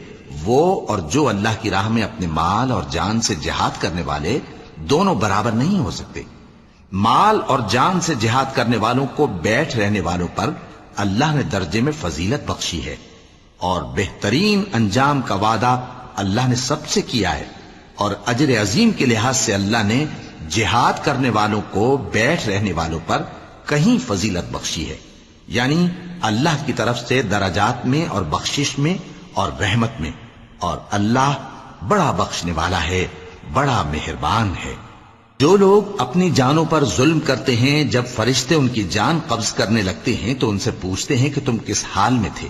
Speaker 2: وہ اور جو اللہ کی راہ میں اپنے مال اور جان سے جہاد کرنے والے دونوں برابر نہیں ہو سکتے۔ مال اور جان سے جہاد کرنے والوں کو بیٹھ رہنے والوں پر اللہ نے درجے میں فضیلت بخشی ہے، اور بہترین انجام کا وعدہ اللہ نے سب سے کیا ہے، اور اجر عظیم کے لحاظ سے اللہ نے جہاد کرنے والوں کو بیٹھ رہنے والوں پر کہیں فضیلت بخشی ہے، یعنی اللہ کی طرف سے درجات میں اور بخشش میں اور رحمت میں، اور اللہ بڑا بخشنے والا ہے، بڑا مہربان ہے۔ جو لوگ اپنی جانوں پر ظلم کرتے ہیں، جب فرشتے ان کی جان قبض کرنے لگتے ہیں تو ان سے پوچھتے ہیں کہ تم کس حال میں تھے؟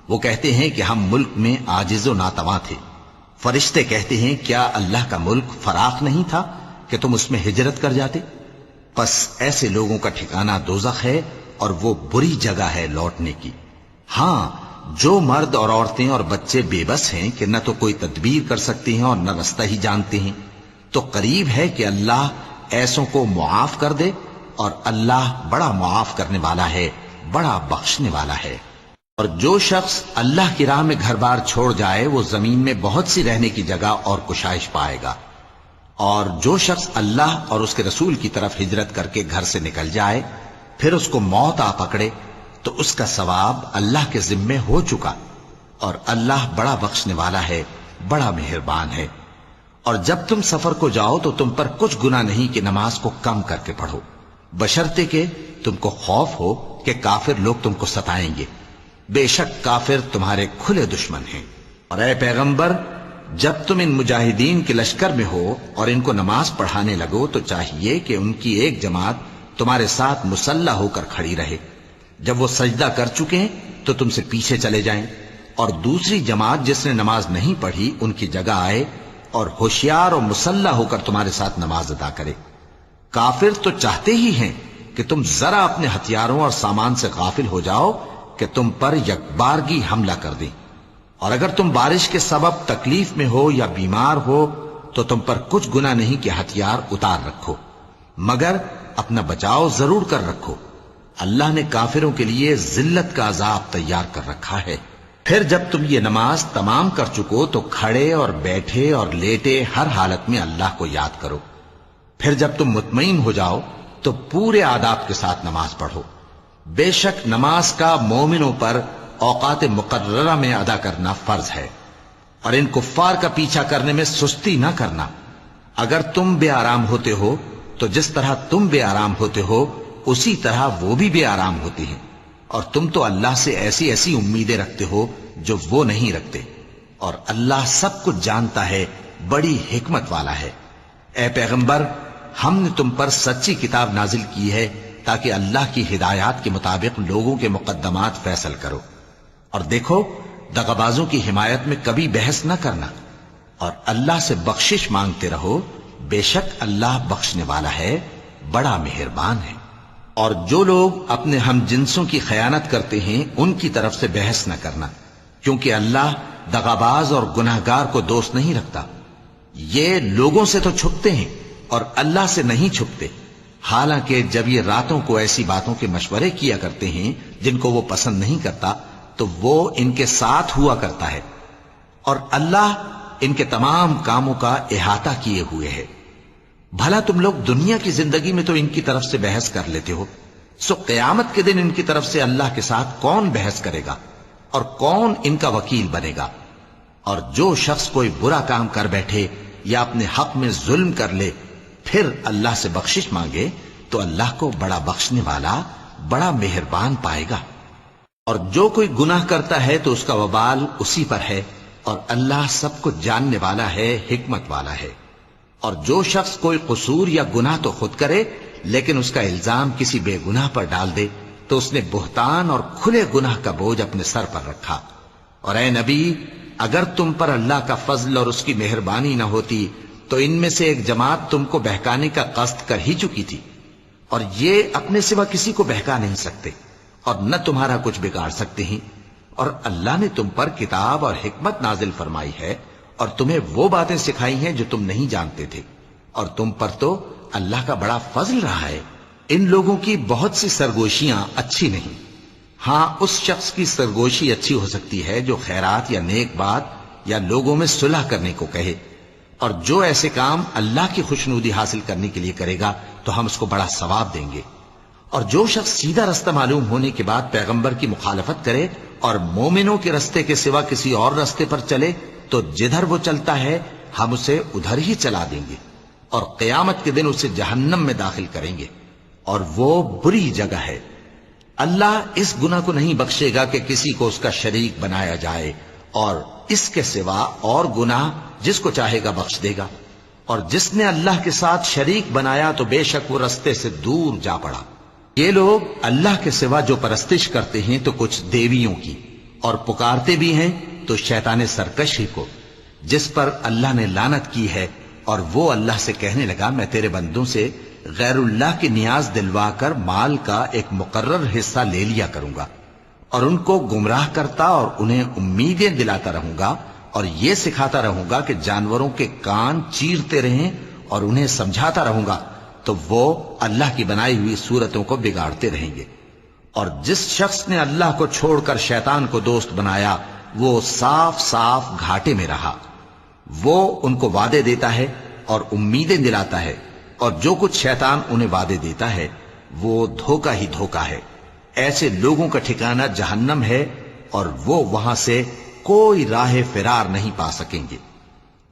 Speaker 2: وہ کہتے ہیں کہ ہم ملک میں عاجز و ناتواں تھے۔ فرشتے کہتے ہیں کیا اللہ کا ملک فراخ نہیں تھا کہ تم اس میں ہجرت کر جاتے؟ پس ایسے لوگوں کا ٹھکانہ دوزخ ہے، اور وہ بری جگہ ہے لوٹنے کی۔ ہاں، جو مرد اور عورتیں اور بچے بے بس ہیں کہ نہ تو کوئی تدبیر کر سکتے ہیں اور نہ رستہ ہی جانتے ہیں، تو قریب ہے کہ اللہ ایسوں کو معاف کر دے، اور اللہ بڑا معاف کرنے والا ہے، بڑا بخشنے والا ہے۔ اور جو شخص اللہ کی راہ میں گھر بار چھوڑ جائے وہ زمین میں بہت سی رہنے کی جگہ اور کشائش پائے گا، اور جو شخص اللہ اور اس کے رسول کی طرف ہجرت کر کے گھر سے نکل جائے پھر اس کو موت آ پکڑے تو اس کا ثواب اللہ کے ذمے ہو چکا، اور اللہ بڑا بخشنے والا ہے، بڑا مہربان ہے۔ اور جب تم سفر کو جاؤ تو تم پر کچھ گناہ نہیں کہ نماز کو کم کر کے پڑھو، بشرطے کہ تم کو خوف ہو کہ کافر لوگ تم کو ستائیں گے، بے شک کافر تمہارے کھلے دشمن ہیں۔ اور اے پیغمبر، جب تم ان مجاہدین کے لشکر میں ہو اور ان کو نماز پڑھانے لگو تو چاہیے کہ ان کی ایک جماعت تمہارے ساتھ مسلح ہو کر کھڑی رہے، جب وہ سجدہ کر چکے ہیں تو تم سے پیچھے چلے جائیں، اور دوسری جماعت جس نے نماز نہیں پڑھی ان کی جگہ آئے اور ہوشیار اور مسلح ہو کر تمہارے ساتھ نماز ادا کرے۔ کافر تو چاہتے ہی ہیں کہ تم ذرا اپنے ہتھیاروں اور سامان سے غافل ہو جاؤ کہ تم پر یکبارگی حملہ کر دیں، اور اگر تم بارش کے سبب تکلیف میں ہو یا بیمار ہو تو تم پر کچھ گناہ نہیں کہ ہتھیار اتار رکھو، مگر اپنا بچاؤ ضرور کر رکھو۔ اللہ نے کافروں کے لیے ذلت کا عذاب تیار کر رکھا ہے۔ پھر جب تم یہ نماز تمام کر چکو تو کھڑے اور بیٹھے اور لیٹے ہر حالت میں اللہ کو یاد کرو۔ پھر جب تم مطمئن ہو جاؤ تو پورے آداب کے ساتھ نماز پڑھو۔ بے شک نماز کا مومنوں پر اوقات مقررہ میں ادا کرنا فرض ہے، اور ان کفار کا پیچھا کرنے میں سستی نہ کرنا۔ اگر تم بے آرام ہوتے ہو تو جس طرح تم بے آرام ہوتے ہو اسی طرح وہ بھی بے آرام ہوتے ہیں، اور تم تو اللہ سے ایسی ایسی امیدیں رکھتے ہو جو وہ نہیں رکھتے، اور اللہ سب کچھ جانتا ہے، بڑی حکمت والا ہے۔ اے پیغمبر، ہم نے تم پر سچی کتاب نازل کی ہے تاکہ اللہ کی ہدایات کے مطابق لوگوں کے مقدمات فیصل کرو، اور دیکھو دغابازوں کی حمایت میں کبھی بحث نہ کرنا، اور اللہ سے بخشش مانگتے رہو، بے شک اللہ بخشنے والا ہے، بڑا مہربان ہے۔ اور جو لوگ اپنے ہم جنسوں کی خیانت کرتے ہیں ان کی طرف سے بحث نہ کرنا، کیونکہ اللہ دغاباز اور گناہگار کو دوست نہیں رکھتا۔ یہ لوگوں سے تو چھپتے ہیں اور اللہ سے نہیں چھپتے، حالانکہ جب یہ راتوں کو ایسی باتوں کے مشورے کیا کرتے ہیں جن کو وہ پسند نہیں کرتا تو وہ ان کے ساتھ ہوا کرتا ہے، اور اللہ ان کے تمام کاموں کا احاطہ کیے ہوئے ہے۔ بھلا تم لوگ دنیا کی زندگی میں تو ان کی طرف سے بحث کر لیتے ہو، سو قیامت کے دن ان کی طرف سے اللہ کے ساتھ کون بحث کرے گا اور کون ان کا وکیل بنے گا؟ اور جو شخص کوئی برا کام کر بیٹھے یا اپنے حق میں ظلم کر لے پھر اللہ سے بخشش مانگے تو اللہ کو بڑا بخشنے والا، بڑا مہربان پائے گا۔ اور جو کوئی گناہ کرتا ہے تو اس کا وبال اسی پر ہے، اور اللہ سب کو جاننے والا ہے، حکمت والا ہے۔ اور جو شخص کوئی قصور یا گناہ تو خود کرے لیکن اس کا الزام کسی بے گناہ پر ڈال دے تو اس نے بہتان اور کھلے گناہ کا بوجھ اپنے سر پر رکھا۔ اور اے نبی، اگر تم پر اللہ کا فضل اور اس کی مہربانی نہ ہوتی تو ان میں سے ایک جماعت تم کو بہکانے کا قصد کر ہی چکی تھی، اور یہ اپنے سوا کسی کو بہکا نہیں سکتے اور نہ تمہارا کچھ بگاڑ سکتے ہیں۔ اور اللہ نے تم پر کتاب اور حکمت نازل فرمائی ہے اور تمہیں وہ باتیں سکھائی ہیں جو تم نہیں جانتے تھے، اور تم پر تو اللہ کا بڑا فضل رہا ہے۔ ان لوگوں کی بہت سی سرگوشیاں اچھی نہیں، ہاں اس شخص کی سرگوشی اچھی ہو سکتی ہے جو خیرات یا نیک بات یا لوگوں میں صلح کرنے کو کہے، اور جو ایسے کام اللہ کی خوشنودی حاصل کرنے کے لیے کرے گا تو ہم اس کو بڑا ثواب دیں گے۔ اور جو شخص سیدھا رستہ معلوم ہونے کے بعد پیغمبر کی مخالفت کرے اور مومنوں کے رستے کے سوا کسی اور رستے پر چلے تو جدھر وہ چلتا ہے ہم اسے ادھر ہی چلا دیں گے، اور قیامت کے دن اسے جہنم میں داخل کریں گے، اور وہ بری جگہ ہے۔ اللہ اس گناہ کو نہیں بخشے گا کہ کسی کو اس کا شریک بنایا جائے، اور اس کے سوا اور گناہ جس کو چاہے گا بخش دے گا، اور جس نے اللہ کے ساتھ شریک بنایا تو بے شک وہ رستے سے دور جا پڑا۔ یہ لوگ اللہ کے سوا جو پرستش کرتے ہیں تو کچھ دیویوں کی، اور پکارتے بھی ہیں تو شیطان سرکشی کو، جس پر اللہ نے لعنت کی ہے، اور وہ اللہ سے کہنے لگا میں تیرے بندوں سے غیر اللہ کی نیاز دلوا کر مال کا ایک مقرر حصہ لے لیا کروں گا، اور ان کو گمراہ کرتا اور انہیں امیدیں دلاتا رہوں گا، اور یہ سکھاتا رہوں گا کہ جانوروں کے کان چیرتے رہیں، اور انہیں سمجھاتا رہوں گا تو وہ اللہ کی بنائی ہوئی صورتوں کو بگاڑتے رہیں گے۔ اور جس شخص نے اللہ کو چھوڑ کر شیطان کو دوست بنایا وہ صاف صاف گھاٹے میں رہا۔ وہ ان کو وعدے دیتا ہے اور امیدیں دلاتا ہے، اور جو کچھ شیطان انہیں وعدے دیتا ہے وہ دھوکہ ہی دھوکہ ہے۔ ایسے لوگوں کا ٹھکانہ جہنم ہے، اور وہ وہاں سے کوئی راہ فرار نہیں پا سکیں گے۔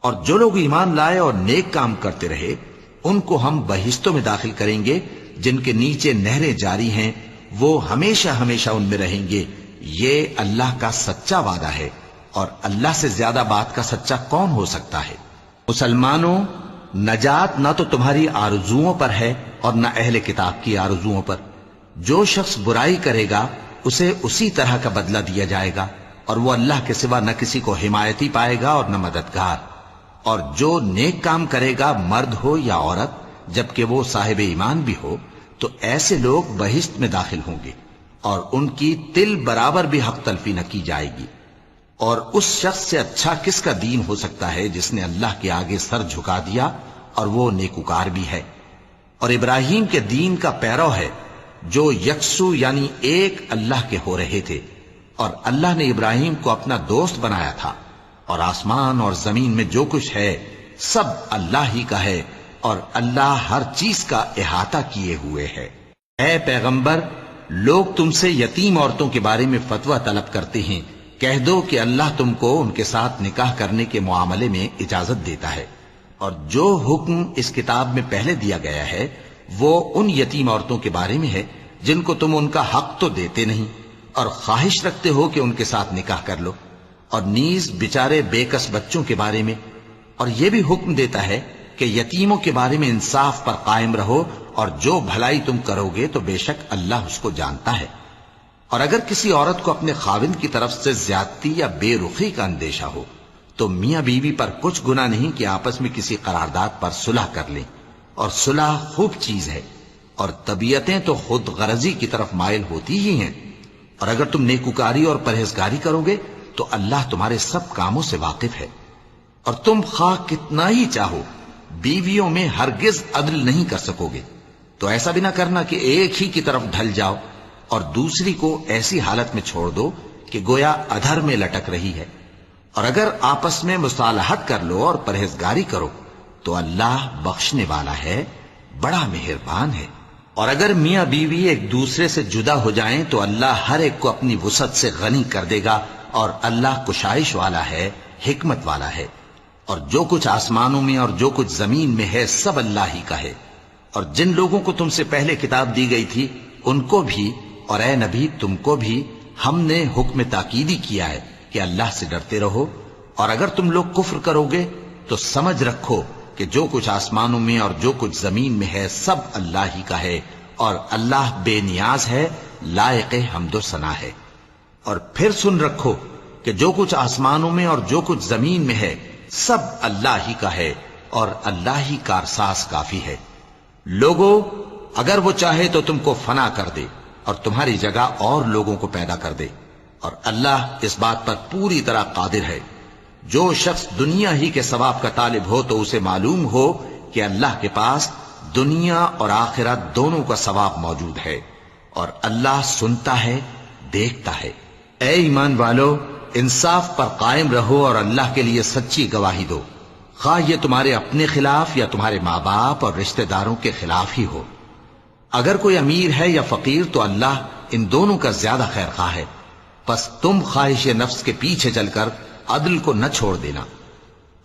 Speaker 2: اور جو لوگ ایمان لائے اور نیک کام کرتے رہے ان کو ہم بہشتوں میں داخل کریں گے جن کے نیچے نہریں جاری ہیں، وہ ہمیشہ ہمیشہ ان میں رہیں گے۔ یہ اللہ کا سچا وعدہ ہے، اور اللہ سے زیادہ بات کا سچا کون ہو سکتا ہے؟ مسلمانوں، نجات نہ تو تمہاری آرزوؤں پر ہے اور نہ اہل کتاب کی آرزوؤں پر۔ جو شخص برائی کرے گا اسے اسی طرح کا بدلہ دیا جائے گا، اور وہ اللہ کے سوا نہ کسی کو حمایتی پائے گا اور نہ مددگار۔ اور جو نیک کام کرے گا مرد ہو یا عورت جبکہ وہ صاحب ایمان بھی ہو تو ایسے لوگ بہشت میں داخل ہوں گے، اور ان کی تل برابر بھی حق تلفی نہ کی جائے گی۔ اور اس شخص سے اچھا کس کا دین ہو سکتا ہے جس نے اللہ کے آگے سر جھکا دیا اور وہ نیکوکار بھی ہے، اور ابراہیم کے دین کا پیرو ہے جو یکسو یعنی ایک اللہ کے ہو رہے تھے، اور اللہ نے ابراہیم کو اپنا دوست بنایا تھا۔ اور آسمان اور زمین میں جو کچھ ہے سب اللہ ہی کا ہے، اور اللہ ہر چیز کا احاطہ کیے ہوئے ہے۔ اے پیغمبر، لوگ تم سے یتیم عورتوں کے بارے میں فتویٰ طلب کرتے ہیں، کہہ دو کہ اللہ تم کو ان کے ساتھ نکاح کرنے کے معاملے میں اجازت دیتا ہے، اور جو حکم اس کتاب میں پہلے دیا گیا ہے وہ ان یتیم عورتوں کے بارے میں ہے جن کو تم ان کا حق تو دیتے نہیں، اور خواہش رکھتے ہو کہ ان کے ساتھ نکاح کر لو، اور نیز بیچارے بے کس بچوں کے بارے میں، اور یہ بھی حکم دیتا ہے کہ یتیموں کے بارے میں انصاف پر قائم رہو، اور جو بھلائی تم کرو گے تو بے شک اللہ اس کو جانتا ہے۔ اور اگر کسی عورت کو اپنے خاوند کی طرف سے زیادتی یا بے رخی کا اندیشہ ہو تو میاں بیوی پر کچھ گناہ نہیں کہ آپس میں کسی قرارداد پر صلح کر لیں، اور صلح خوب چیز ہے، اور طبیعتیں تو خود غرضی کی طرف مائل ہوتی ہی ہیں۔ اور اگر تم نیکوکاری اور پرہیزگاری کرو گے تو اللہ تمہارے سب کاموں سے واقف ہے۔ اور تم خواہ کتنا ہی چاہو بیویوں میں ہرگز عدل نہیں کر سکو گے، تو ایسا بھی نہ کرنا کہ ایک ہی کی طرف ڈھل جاؤ اور دوسری کو ایسی حالت میں چھوڑ دو کہ گویا ادھر میں لٹک رہی ہے۔ اور اگر آپس میں مصالحت کر لو اور پرہیزگاری کرو تو اللہ بخشنے والا ہے، بڑا مہربان ہے۔ اور اگر میاں بیوی ایک دوسرے سے جدا ہو جائیں تو اللہ ہر ایک کو اپنی وسعت سے غنی کر دے گا، اور اللہ کشائش والا ہے، حکمت والا ہے۔ اور جو کچھ آسمانوں میں اور جو کچھ زمین میں ہے سب اللہ ہی کا ہے۔ اور جن لوگوں کو تم سے پہلے کتاب دی گئی تھی ان کو بھی اور اے نبی تم کو بھی ہم نے حکم تاکیدی کیا ہے کہ اللہ سے ڈرتے رہو، اور اگر تم لوگ کفر کرو گے تو سمجھ رکھو کہ جو کچھ آسمانوں میں اور جو کچھ زمین میں ہے سب اللہ ہی کا ہے، اور اللہ بے نیاز ہے، لائق حمد و ثنا ہے۔ اور پھر سن رکھو کہ جو کچھ آسمانوں میں اور جو کچھ زمین میں ہے سب اللہ ہی کا ہے، اور اللہ ہی کارساز کافی ہے۔ لوگو، اگر وہ چاہے تو تم کو فنا کر دے اور تمہاری جگہ اور لوگوں کو پیدا کر دے، اور اللہ اس بات پر پوری طرح قادر ہے۔ جو شخص دنیا ہی کے ثواب کا طالب ہو تو اسے معلوم ہو کہ اللہ کے پاس دنیا اور آخرت دونوں کا ثواب موجود ہے، اور اللہ سنتا ہے، دیکھتا ہے۔ اے ایمان والو، انصاف پر قائم رہو اور اللہ کے لیے سچی گواہی دو۔ خواہ یہ تمہارے اپنے خلاف یا تمہارے ماں باپ اور رشتہ داروں کے خلاف ہی ہو۔ اگر کوئی امیر ہے یا فقیر تو اللہ ان دونوں کا زیادہ خیر خواہ ہے، پس تم خواہش نفس کے پیچھے چل کر عدل کو نہ چھوڑ دینا۔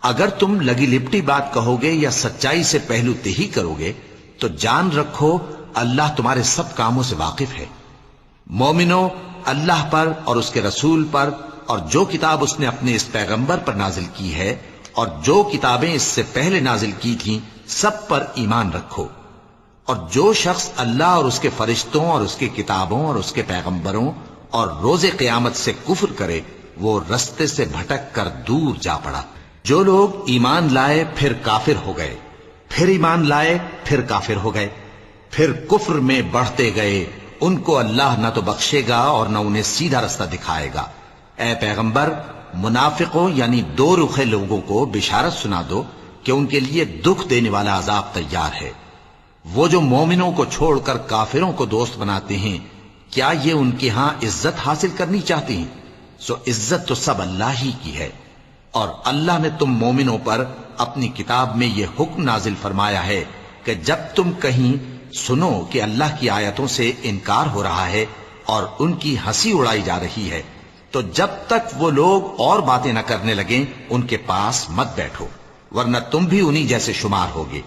Speaker 2: اگر تم لگی لپٹی بات کہو گے یا سچائی سے پہلو تہی کرو گے تو جان رکھو اللہ تمہارے سب کاموں سے واقف ہے۔ مومنو، اللہ پر اور اس کے رسول پر اور جو کتاب اس نے اپنے اس پیغمبر پر نازل کی ہے اور جو کتابیں اس سے پہلے نازل کی تھیں سب پر ایمان رکھو۔ اور جو شخص اللہ اور اس کے فرشتوں اور اس کی کتابوں اور اس کے پیغمبروں اور روز قیامت سے کفر کرے وہ رستے سے بھٹک کر دور جا پڑا۔ جو لوگ ایمان لائے پھر کافر ہو گئے، پھر ایمان لائے پھر کافر ہو گئے، پھر کفر میں بڑھتے گئے، ان کو اللہ نہ تو بخشے گا اور نہ انہیں سیدھا رستہ دکھائے گا۔ اے پیغمبر، منافقوں یعنی دو رخے لوگوں کو بشارت سنا دو کہ ان کے لیے دکھ دینے والا عذاب تیار ہے۔ وہ جو مومنوں کو چھوڑ کر کافروں کو دوست بناتے ہیں، کیا یہ ان کے ہاں عزت حاصل کرنی چاہتے ہیں؟ سو عزت تو سب اللہ ہی کی ہے۔ اور اللہ نے تم مومنوں پر اپنی کتاب میں یہ حکم نازل فرمایا ہے کہ جب تم کہیں سنو کہ اللہ کی آیتوں سے انکار ہو رہا ہے اور ان کی ہنسی اڑائی جا رہی ہے تو جب تک وہ لوگ اور باتیں نہ کرنے لگیں ان کے پاس مت بیٹھو، ورنہ تم بھی انہی جیسے شمار ہوگے۔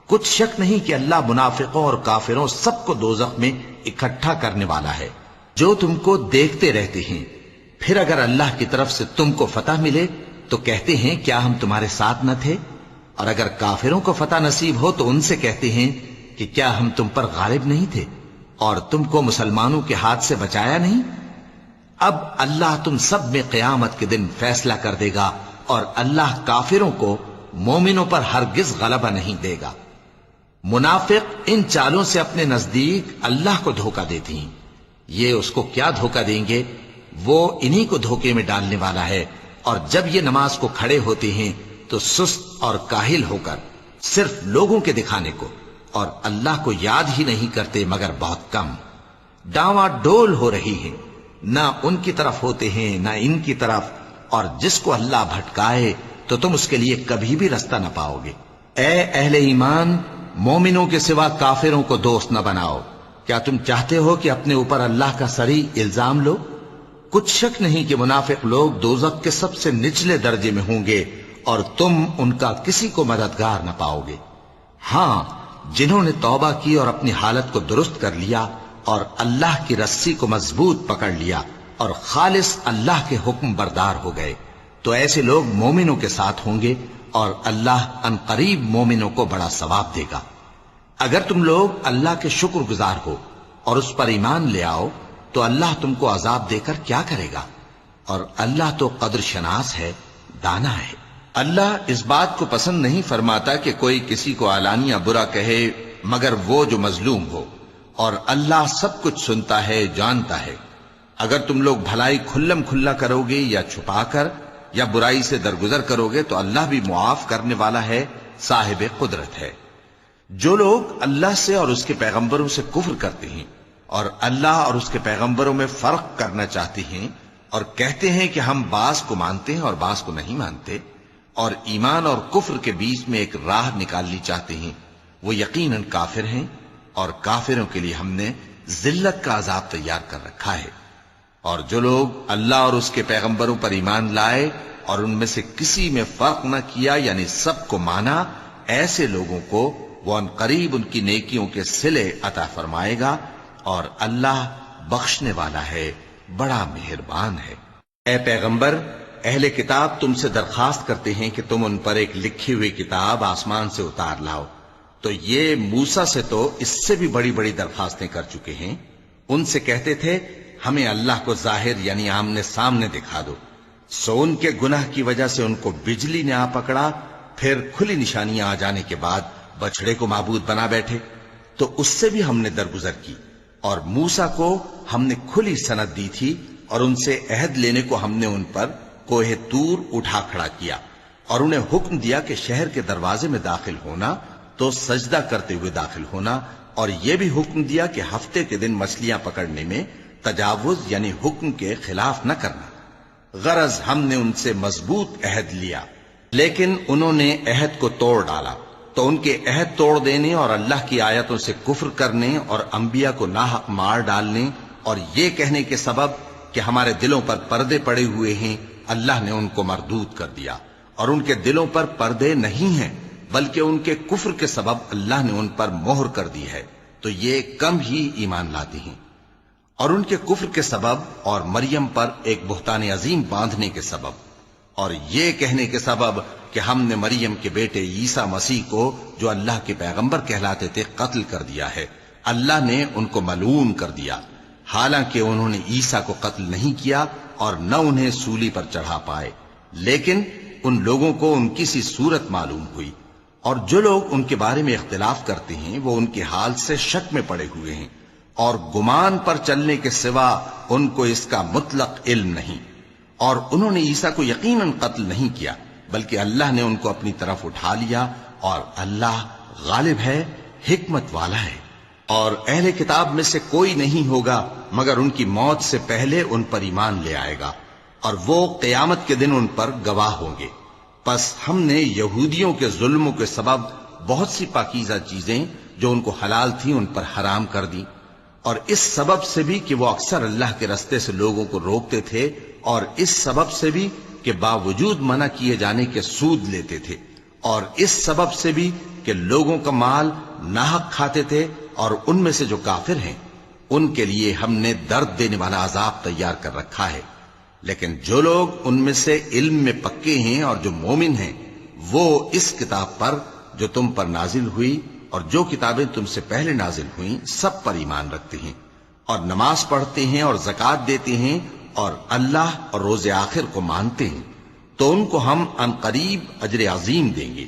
Speaker 2: کچھ شک نہیں کہ اللہ منافقوں اور کافروں سب کو دوزخ میں اکٹھا کرنے والا ہے۔ جو تم کو دیکھتے رہتے ہیں، پھر اگر اللہ کی طرف سے تم کو فتح ملے تو کہتے ہیں کیا ہم تمہارے ساتھ نہ تھے؟ اور اگر کافروں کو فتح نصیب ہو تو ان سے کہتے ہیں کہ کیا ہم تم پر غالب نہیں تھے اور تم کو مسلمانوں کے ہاتھ سے بچایا نہیں؟ اب اللہ تم سب میں قیامت کے دن فیصلہ کر دے گا اور اللہ کافروں کو مومنوں پر ہرگز غلبہ نہیں دے گا۔ منافق ان چالوں سے اپنے نزدیک اللہ کو دھوکہ دیتی ہیں، یہ اس کو کیا دھوکہ دیں گے؟ وہ انہی کو دھوکے میں ڈالنے والا ہے۔ اور جب یہ نماز کو کھڑے ہوتے ہیں تو سست اور کاہل ہو کر صرف لوگوں کے دکھانے کو اور اللہ کو یاد ہی نہیں کرتے مگر بہت کم۔ ڈاواں ڈول ہو رہی ہیں، نہ ان کی طرف ہوتے ہیں نہ ان کی طرف، اور جس کو اللہ بھٹکائے تو تم اس کے لیے کبھی بھی رستہ نہ پاؤ گے۔ اے اہل ایمان، مومنوں کے سوا کافروں کو دوست نہ بناؤ۔ کیا تم چاہتے ہو کہ اپنے اوپر اللہ کا صریح الزام لو؟ کچھ شک نہیں کہ منافق لوگ دوزخ کے سب سے نچلے درجے میں ہوں گے اور تم ان کا کسی کو مددگار نہ پاؤ گے۔ ہاں، جنہوں نے توبہ کی اور اپنی حالت کو درست کر لیا اور اللہ کی رسی کو مضبوط پکڑ لیا اور خالص اللہ کے حکم بردار ہو گئے تو ایسے لوگ مومنوں کے ساتھ ہوں گے اور اللہ ان قریب مومنوں کو بڑا ثواب دے گا۔ اگر تم لوگ اللہ کے شکر گزار ہو اور اس پر ایمان لے آؤ تو اللہ تم کو عذاب دے کر کیا کرے گا؟ اور اللہ تو قدر شناس ہے، دانا ہے۔ اللہ اس بات کو پسند نہیں فرماتا کہ کوئی کسی کو علانیہ برا کہے مگر وہ جو مظلوم ہو، اور اللہ سب کچھ سنتا ہے، جانتا ہے۔ اگر تم لوگ بھلائی کھلم کھلا کرو گے یا چھپا کر یا برائی سے درگزر کرو گے تو اللہ بھی معاف کرنے والا ہے، صاحب قدرت ہے۔ جو لوگ اللہ سے اور اس کے پیغمبروں سے کفر کرتے ہیں اور اللہ اور اس کے پیغمبروں میں فرق کرنا چاہتے ہیں اور کہتے ہیں کہ ہم بعض کو مانتے ہیں اور بعض کو نہیں مانتے، اور ایمان اور کفر کے بیچ میں ایک راہ نکالنی چاہتے ہیں، وہ یقیناً کافر ہیں، اور کافروں کے لیے ہم نے ذلت کا عذاب تیار کر رکھا ہے۔ اور جو لوگ اللہ اور اس کے پیغمبروں پر ایمان لائے اور ان میں سے کسی میں فرق نہ کیا یعنی سب کو مانا، ایسے لوگوں کو وہ ان قریب ان کی نیکیوں کے صلے عطا فرمائے گا، اور اللہ بخشنے والا ہے، بڑا مہربان ہے۔ اے پیغمبر، اہل کتاب تم سے درخواست کرتے ہیں کہ تم ان پر ایک لکھی ہوئی کتاب آسمان سے اتار لاؤ، تو یہ موسیٰ سے تو اس سے بھی بڑی بڑی درخواستیں کر چکے ہیں۔ ان سے کہتے تھے ہمیں اللہ کو ظاہر یعنی آمنے سامنے دکھا دو، سو ان کے گناہ کی وجہ سے ان کو بجلی نے آ پکڑا، پھر کھلی نشانیاں آ جانے کے بعد بچڑے کو معبود بنا بیٹھے، تو اس سے بھی ہم نے درگزر کی۔ اور موسیٰ کو ہم نے کھلی سند دی تھی اور ان سے عہد لینے کو ہم نے ان پر کوہ طور اٹھا کھڑا کیا، اور انہیں حکم دیا کہ شہر کے دروازے میں داخل ہونا تو سجدہ کرتے ہوئے داخل ہونا، اور یہ بھی حکم دیا کہ ہفتے کے دن مچھلیاں پکڑنے میں تجاوز یعنی حکم کے خلاف نہ کرنا۔ غرض ہم نے ان سے مضبوط عہد لیا، لیکن انہوں نے عہد کو توڑ ڈالا، تو ان کے عہد توڑ دینے اور اللہ کی آیتوں سے کفر کرنے اور انبیاء کو ناحق مار ڈالنے اور یہ کہنے کے سبب کہ ہمارے دلوں پر پردے پڑے ہوئے ہیں، اللہ نے ان کو مردود کر دیا، اور ان کے دلوں پر پردے نہیں ہیں بلکہ ان کے کفر کے سبب اللہ نے ان پر مہر کر دی ہے، تو یہ کم ہی ایمان لاتے ہیں۔ اور ان کے کفر کے سبب اور مریم پر ایک بہتان عظیم باندھنے کے سبب اور یہ کہنے کے سبب کہ ہم نے مریم کے بیٹے عیسیٰ مسیح کو جو اللہ کے پیغمبر کہلاتے تھے قتل کر دیا ہے، اللہ نے ان کو ملعون کر دیا، حالانکہ انہوں نے عیسیٰ کو قتل نہیں کیا اور نہ انہیں سولی پر چڑھا پائے، لیکن ان لوگوں کو ان کی سی صورت معلوم ہوئی، اور جو لوگ ان کے بارے میں اختلاف کرتے ہیں وہ ان کے حال سے شک میں پڑے ہوئے ہیں، اور گمان پر چلنے کے سوا ان کو اس کا مطلق علم نہیں، اور انہوں نے عیسیٰ کو یقیناً قتل نہیں کیا بلکہ اللہ نے ان کو اپنی طرف اٹھا لیا، اور اللہ غالب ہے، حکمت والا ہے۔ اور اہل کتاب میں سے کوئی نہیں ہوگا مگر ان کی موت سے پہلے ان پر ایمان لے آئے گا، اور وہ قیامت کے دن ان پر گواہ ہوں گے۔ پس ہم نے یہودیوں کے ظلموں کے سبب بہت سی پاکیزہ چیزیں جو ان کو حلال تھیں ان پر حرام کر دی، اور اس سبب سے بھی کہ وہ اکثر اللہ کے رستے سے لوگوں کو روکتے تھے، اور اس سبب سے بھی کہ باوجود منع کیے جانے کے سود لیتے تھے، اور اس سبب سے بھی کہ لوگوں کا مال ناحق کھاتے تھے، اور ان میں سے جو کافر ہیں ان کے لیے ہم نے درد دینے والا عذاب تیار کر رکھا ہے۔ لیکن جو لوگ ان میں سے علم میں پکے ہیں اور جو مومن ہیں وہ اس کتاب پر جو تم پر نازل ہوئی اور جو کتابیں تم سے پہلے نازل ہوئیں سب پر ایمان رکھتے ہیں، اور نماز پڑھتے ہیں اور زکوٰۃ دیتے ہیں، اور اللہ اور روز آخر کو مانتے ہیں، تو ان کو ہم عنقریب اجر عظیم دیں گے۔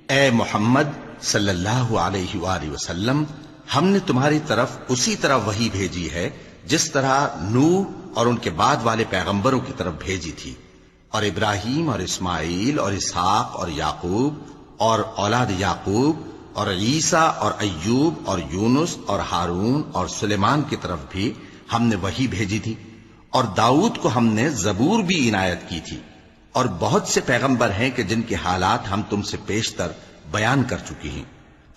Speaker 2: اے محمد صلی اللہ علیہ وآلہ وسلم، ہم نے تمہاری طرف اسی طرح وحی بھیجی ہے جس طرح نوح اور ان کے بعد والے پیغمبروں کی طرف بھیجی تھی، اور ابراہیم اور اسماعیل اور اسحاق اور یعقوب اور اولاد یعقوب اور عیسیٰ اور ایوب اور یونس اور ہارون اور سلیمان کی طرف بھی ہم نے وحی بھیجی تھی، اور داؤد کو ہم نے زبور بھی عنایت کی تھی، اور بہت سے پیغمبر ہیں کہ جن کے حالات ہم تم سے پیشتر بیان کر چکی ہیں،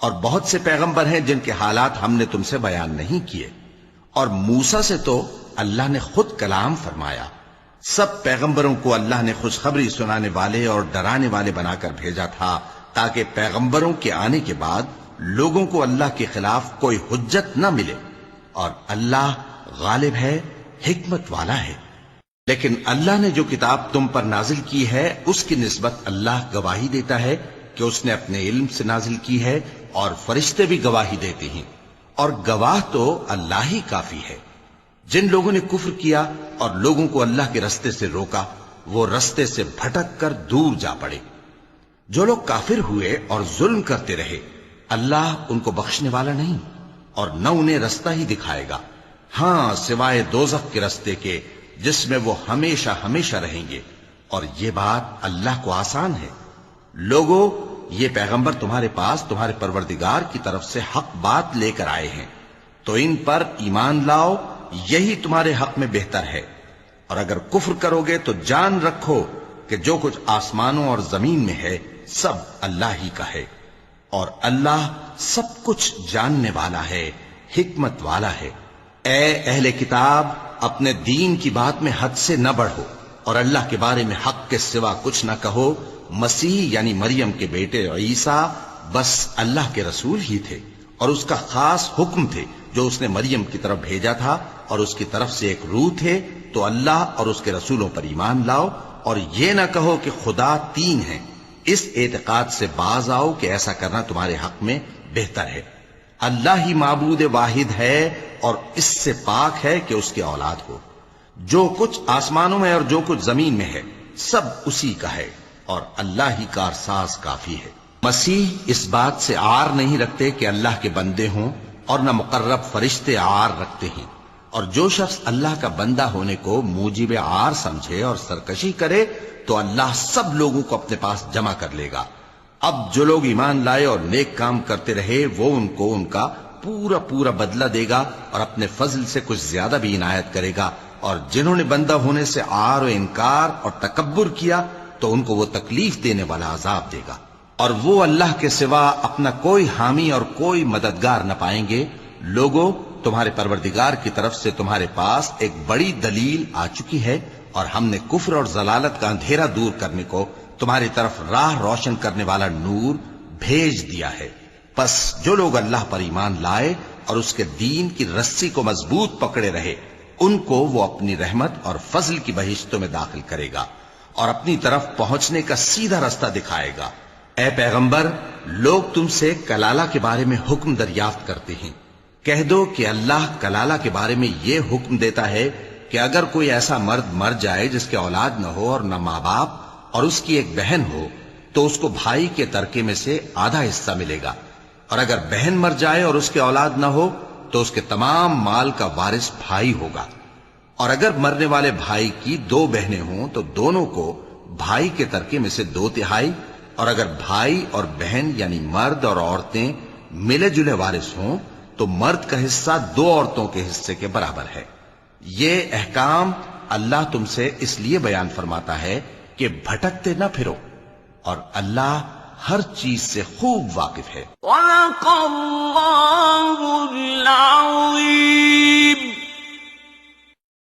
Speaker 2: اور بہت سے پیغمبر ہیں جن کے حالات ہم نے تم سے بیان نہیں کیے، اور موسیٰ سے تو اللہ نے خود کلام فرمایا۔ سب پیغمبروں کو اللہ نے خوشخبری سنانے والے اور ڈرانے والے بنا کر بھیجا تھا تاکہ پیغمبروں کے آنے کے بعد لوگوں کو اللہ کے خلاف کوئی حجت نہ ملے، اور اللہ غالب ہے، حکمت والا ہے۔ لیکن اللہ نے جو کتاب تم پر نازل کی ہے اس کی نسبت اللہ گواہی دیتا ہے کہ اس نے اپنے علم سے نازل کی ہے، اور فرشتے بھی گواہی دیتے ہیں، اور گواہ تو اللہ ہی کافی ہے۔ جن لوگوں نے کفر کیا اور لوگوں کو اللہ کے رستے سے روکا وہ رستے سے بھٹک کر دور جا پڑے۔ جو لوگ کافر ہوئے اور ظلم کرتے رہے اللہ ان کو بخشنے والا نہیں، اور نہ انہیں رستہ ہی دکھائے گا، ہاں سوائے دوزخ کے رستے کے جس میں وہ ہمیشہ ہمیشہ رہیں گے، اور یہ بات اللہ کو آسان ہے۔ لوگوں، یہ پیغمبر تمہارے پاس تمہارے پروردگار کی طرف سے حق بات لے کر آئے ہیں، تو ان پر ایمان لاؤ، یہی تمہارے حق میں بہتر ہے، اور اگر کفر کرو گے تو جان رکھو کہ جو کچھ آسمانوں اور زمین میں ہے سب اللہ ہی کا ہے، اور اللہ سب کچھ جاننے والا ہے، حکمت والا ہے۔ اے اہل کتاب، اپنے دین کی بات میں حد سے نہ بڑھو، اور اللہ کے بارے میں حق کے سوا کچھ نہ کہو۔ مسیح یعنی مریم کے بیٹے عیسیٰ بس اللہ کے رسول ہی تھے، اور اس کا خاص حکم تھے جو اس نے مریم کی طرف بھیجا تھا، اور اس کی طرف سے ایک روح تھے، تو اللہ اور اس کے رسولوں پر ایمان لاؤ، اور یہ نہ کہو کہ خدا تین ہیں، اس اعتقاد سے باز آؤ کہ ایسا کرنا تمہارے حق میں بہتر ہے۔ اللہ ہی معبود واحد ہے اور اس سے پاک ہے کہ اس کی اولاد ہو۔ جو کچھ آسمانوں میں اور جو کچھ زمین میں ہے سب اسی کا ہے، اور اللہ ہی کارساز کافی ہے۔ مسیح اس بات سے عار نہیں رکھتے کہ اللہ کے بندے ہوں، اور نہ مقرب فرشتے عار رکھتے ہیں، اور جو شخص اللہ کا بندہ ہونے کو موجب عار سمجھے اور سرکشی کرے تو اللہ سب لوگوں کو اپنے پاس جمع کر لے گا۔ اب جو لوگ ایمان لائے اور نیک کام کرتے رہے وہ ان کو ان کا پورا پورا بدلہ دے گا، اور اپنے فضل سے کچھ زیادہ بھی عنایت کرے گا، اور جنہوں نے بندہ ہونے سے عار و انکار اور تکبر کیا تو ان کو وہ تکلیف دینے والا عذاب دے گا، اور وہ اللہ کے سوا اپنا کوئی حامی اور کوئی مددگار نہ پائیں گے۔ لوگوں، تمہارے پروردگار کی طرف سے تمہارے پاس ایک بڑی دلیل آ چکی ہے، اور ہم نے کفر اور ضلالت کا اندھیرا دور کرنے کو تمہاری طرف راہ روشن کرنے والا نور بھیج دیا ہے۔ پس جو لوگ اللہ پر ایمان لائے اور اس کے دین کی رسی کو مضبوط پکڑے رہے، ان کو وہ اپنی رحمت اور فضل کی بہشتوں میں داخل کرے گا اور اپنی طرف پہنچنے کا سیدھا رستہ دکھائے گا۔ اے پیغمبر، لوگ تم سے کلالہ کے بارے میں حکم دریافت کرتے ہیں، کہہ دو کہ اللہ کلالہ کے بارے میں یہ حکم دیتا ہے کہ اگر کوئی ایسا مرد مر جائے جس کے اولاد نہ ہو اور نہ ماں باپ اور اس کی ایک بہن ہو، تو اس کو بھائی کے ترکے میں سے آدھا حصہ ملے گا، اور اگر بہن مر جائے اور اس کے اولاد نہ ہو تو اس کے تمام مال کا وارث بھائی ہوگا، اور اگر مرنے والے بھائی کی 2 بہنیں ہوں تو دونوں کو بھائی کے ترکے میں سے 2/3، اور اگر بھائی اور بہن یعنی مرد اور عورتیں ملے جلے وارث ہوں تو مرد کا حصہ 2 عورتوں کے حصے کے برابر ہے۔ یہ احکام اللہ تم سے اس لیے بیان فرماتا ہے کہ بھٹکتے نہ پھرو، اور اللہ ہر چیز سے خوب واقف ہے۔
Speaker 3: وَلَقَدْ